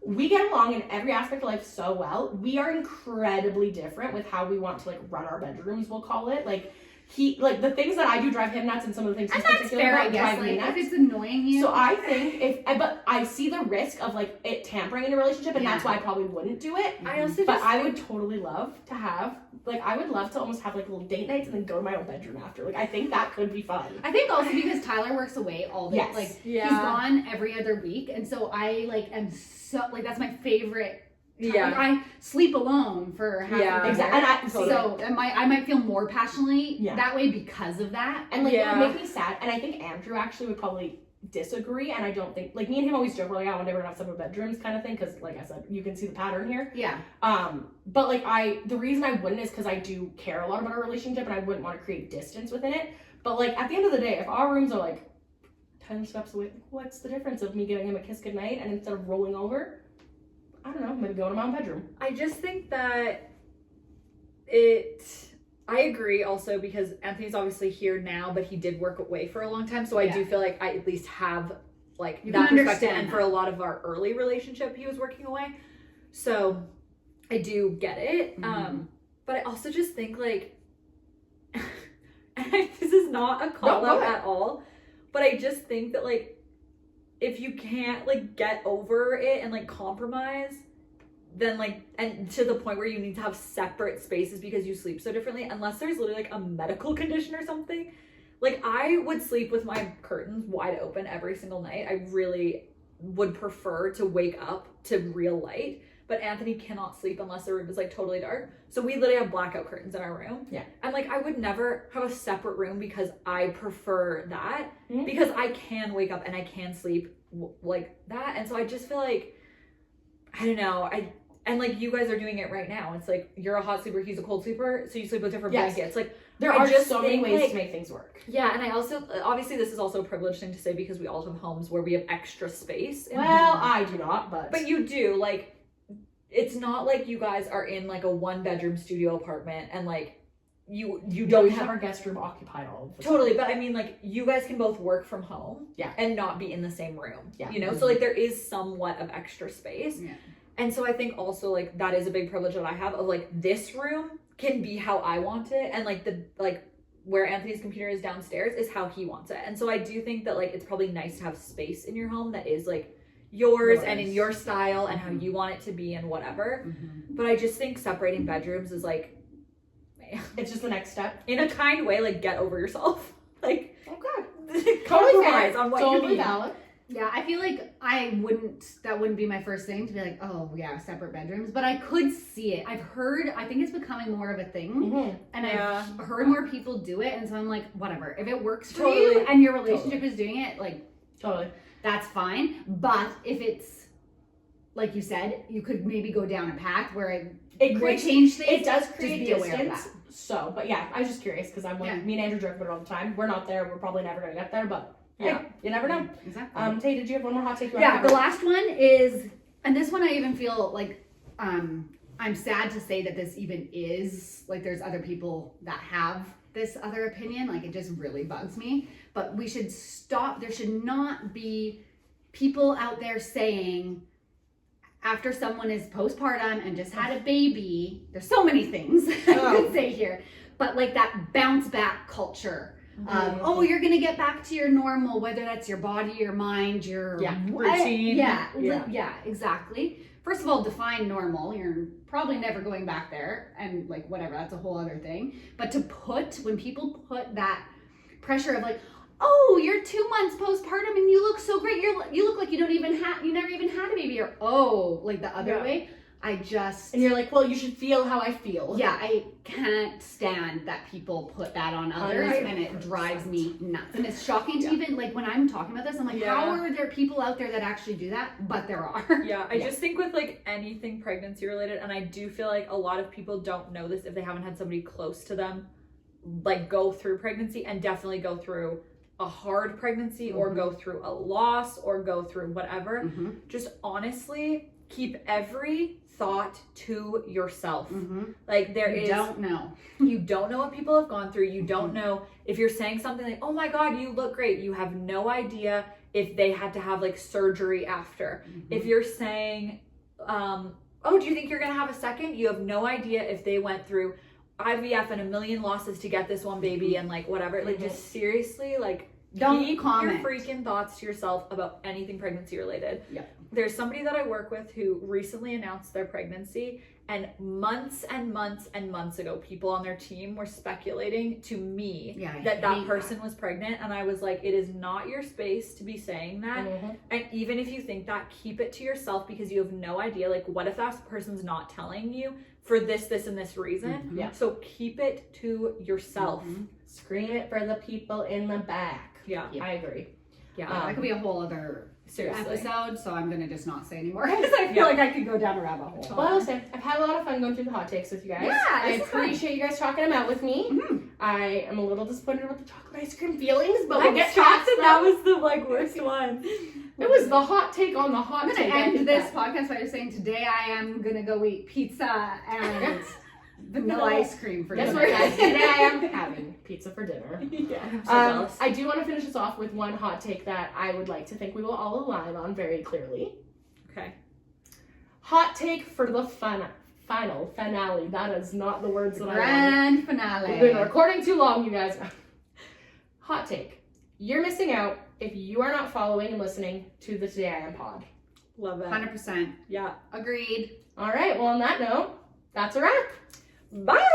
We get along in every aspect of life so well. We are incredibly different with how we want to like run our bedrooms, we'll call it. Like he like the things that I do drive him nuts, and some of the things
And
he's
that's
particular
fair, I
about
guess.
drive me
Like,
nuts.
if it's annoying you.
So I think but I see the risk of like it tampering in a relationship, and that's
Yeah.
why I probably wouldn't do it.
I also
But
just
I would totally love to have, like, I would love to almost have, like, little date nights and then go to my own bedroom after. Like, I think that could be fun.
I think also because Tyler works away all day.
Yes.
Like
Yeah.
he's gone every other week, and so I like am so like that's my favorite. Time.
Yeah.
Like, I sleep alone for half
Yeah.
of the
Exactly.
year.
And
So I might feel more passionately
Yeah.
that way because of that.
and, like,
Yeah.
it would make me sad. And I think Andrew actually would probably disagree. And I don't think, like, me and him always joke, we're like, one day we're gonna have separate bedrooms kind of thing. Because, like I said, you can see the pattern here.
Yeah.
But, like, the reason I wouldn't is because I do care a lot about our relationship and I wouldn't want to create distance within it. But, like, at the end of the day, if our rooms are, like, 10 steps away, what's the difference of me giving him a kiss goodnight and instead of rolling over? I don't know, maybe go to my own bedroom.
I just think that I agree also because Anthony's obviously here now, but he did work away for a long time. So I do feel like I at least have like
You
that
can
perspective.
understand
And for
that.
a lot of our early relationship, he was working away. So I do get it.
Mhm.
But I also just think like, and this is not a call
go
out
ahead.
at all, but I just think that like, if you can't like get over it and like compromise, then like, and to the point where you need to have separate spaces because you sleep so differently, unless there's literally like a medical condition or something, like I would sleep with my curtains wide open every single night. I really would prefer to wake up to real light, but Anthony cannot sleep unless the room is like totally dark. So we literally have blackout curtains in our room.
Yeah.
And like I would never have a separate room because I prefer that,
Mhm.
because I can wake up and I can sleep like that. And so I just feel like, I don't know, and like you guys are doing it right now. It's like you're a hot sleeper, he's a cold sleeper, so you sleep with different
Yes.
blankets. Like
There
I
are
just
so many
think,
ways
like-
to make things work.
yeah, and I also obviously this is also a privileged thing to say because we all have homes where we have extra space. in
Well, I do not,
But you do, like, it's not like you guys are in like a 1-bedroom studio apartment and like you
don't
don't
have our guest room occupied all of the
totally,
time.
but I mean like you guys can both work from home,
Yeah.
and not be in the same room,
Yeah.
you know, so like there is somewhat of extra space.
Yeah.
And so I think also like that is a big privilege that I have of like this room can be how I want it, and like where Anthony's computer is downstairs is how he wants it. And so I do think that like it's probably nice to have space in your home that is like yours and in your style and how you want it to be and whatever. But I just think separating bedrooms is like,
It's just the next step.
in a kind way, like get over yourself. Like,
Okay.
compromise on what you
Totally
need.
valid.
Yeah, I feel like that wouldn't be my first thing to be like, oh yeah, separate bedrooms. But I could see it. I think it's becoming more of a thing.
Mm-hmm.
And
Yeah.
I've heard more people do it. And so I'm like, whatever. If it works for
Totally.
you and your relationship is doing it, like,
Totally.
that's fine. But if it's, like you said, you could maybe go down a path where it would
creates-
change things.
It does
Just
create
be aware of
distance.
that.
So, but yeah, I was just curious because I'm like,
Yeah.
me and Andrew joke about it all the time. We're not there. We're probably never gonna get there, but
Yeah.
hey, you never know.
Exactly.
Tay, did you have one more hot take? You
Yeah,
wanna
the
cover?
last one is, and this one I even feel like I'm sad to say that this even is, like there's other people that have this other opinion, like it just really bugs me. But we should stop, there should not be people out there saying after someone is postpartum and just had a baby, there's so many things I could say here, but like that bounce back culture. Oh, you're gonna get back to your normal, whether that's your body, your mind, your
routine.
Yeah, exactly. First of all, define normal. You're probably never going back there, and like whatever, that's a whole other thing. But when people put that pressure of like, oh, you're 2 months postpartum and you look so great. You look like you never even had a baby, or oh, like the other way.
And you're like, well, you should feel how I feel.
Yeah, I can't stand that people put that on others, and it drives me nuts. And it's shocking to even, like, when I'm talking about this, I'm like, how are there people out there that actually do that? But there are.
Yeah, I just think with like anything pregnancy related, and I do feel like a lot of people don't know this if they haven't had somebody close to them like go through pregnancy, and definitely go through a hard pregnancy or go through a loss or go through whatever. Just honestly keep every thought to yourself. Like you don't know what people have gone through. You don't know if you're saying something like, oh my god, you look great. You have no idea if they had to have like surgery after. If you're saying oh, do you think you're gonna have a second? You have no idea if they went through IVF and a million losses to get this one baby and like whatever. Like just seriously, like
don't
keep
comment
your freaking thoughts to yourself about anything pregnancy related.
Yep.
There's somebody that I work with who recently announced their pregnancy, and months and months and months ago, people on their team were speculating to me that person was pregnant, and I was like, it is not your space to be saying that. And even if you think that, keep it to yourself, because you have no idea, like, what if that person's not telling you for this and this reason? So keep it to yourself.
Scream it for the people in the back.
Yeah.
I agree.
Yeah, that could be a whole other
Seriously.
episode, so I'm gonna just not say anymore because I feel like I could go down a rabbit hole.
Well, I will say, I've had a lot of fun going through the hot takes with you guys.
Yeah,
I
this is fun.
appreciate you guys talking them out with me. I am a little disappointed about the chocolate ice cream feelings, but we'll get past
that
that.
was the like worst one.
It was the hot take on the hot
I'm
take.
gonna
I
end
did
this
that.
podcast by just saying today I am gonna go eat pizza and vanilla ice cream for
Guess
dinner.
what, guys? Today I am having pizza for dinner.
I'm so jealous.
I do want to finish this off with one hot take that I would like to think we will all align on very clearly.
Okay.
Hot take for the final finale. That is not the words that I
Grand
wanted.
finale.
We've been recording too long, you guys. Hot take. You're missing out if you are not following and listening to the Today I Am pod.
Love it.
100%.
Yeah.
Agreed.
All right, well, on that note, that's a wrap.
Bye.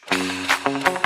Thank you.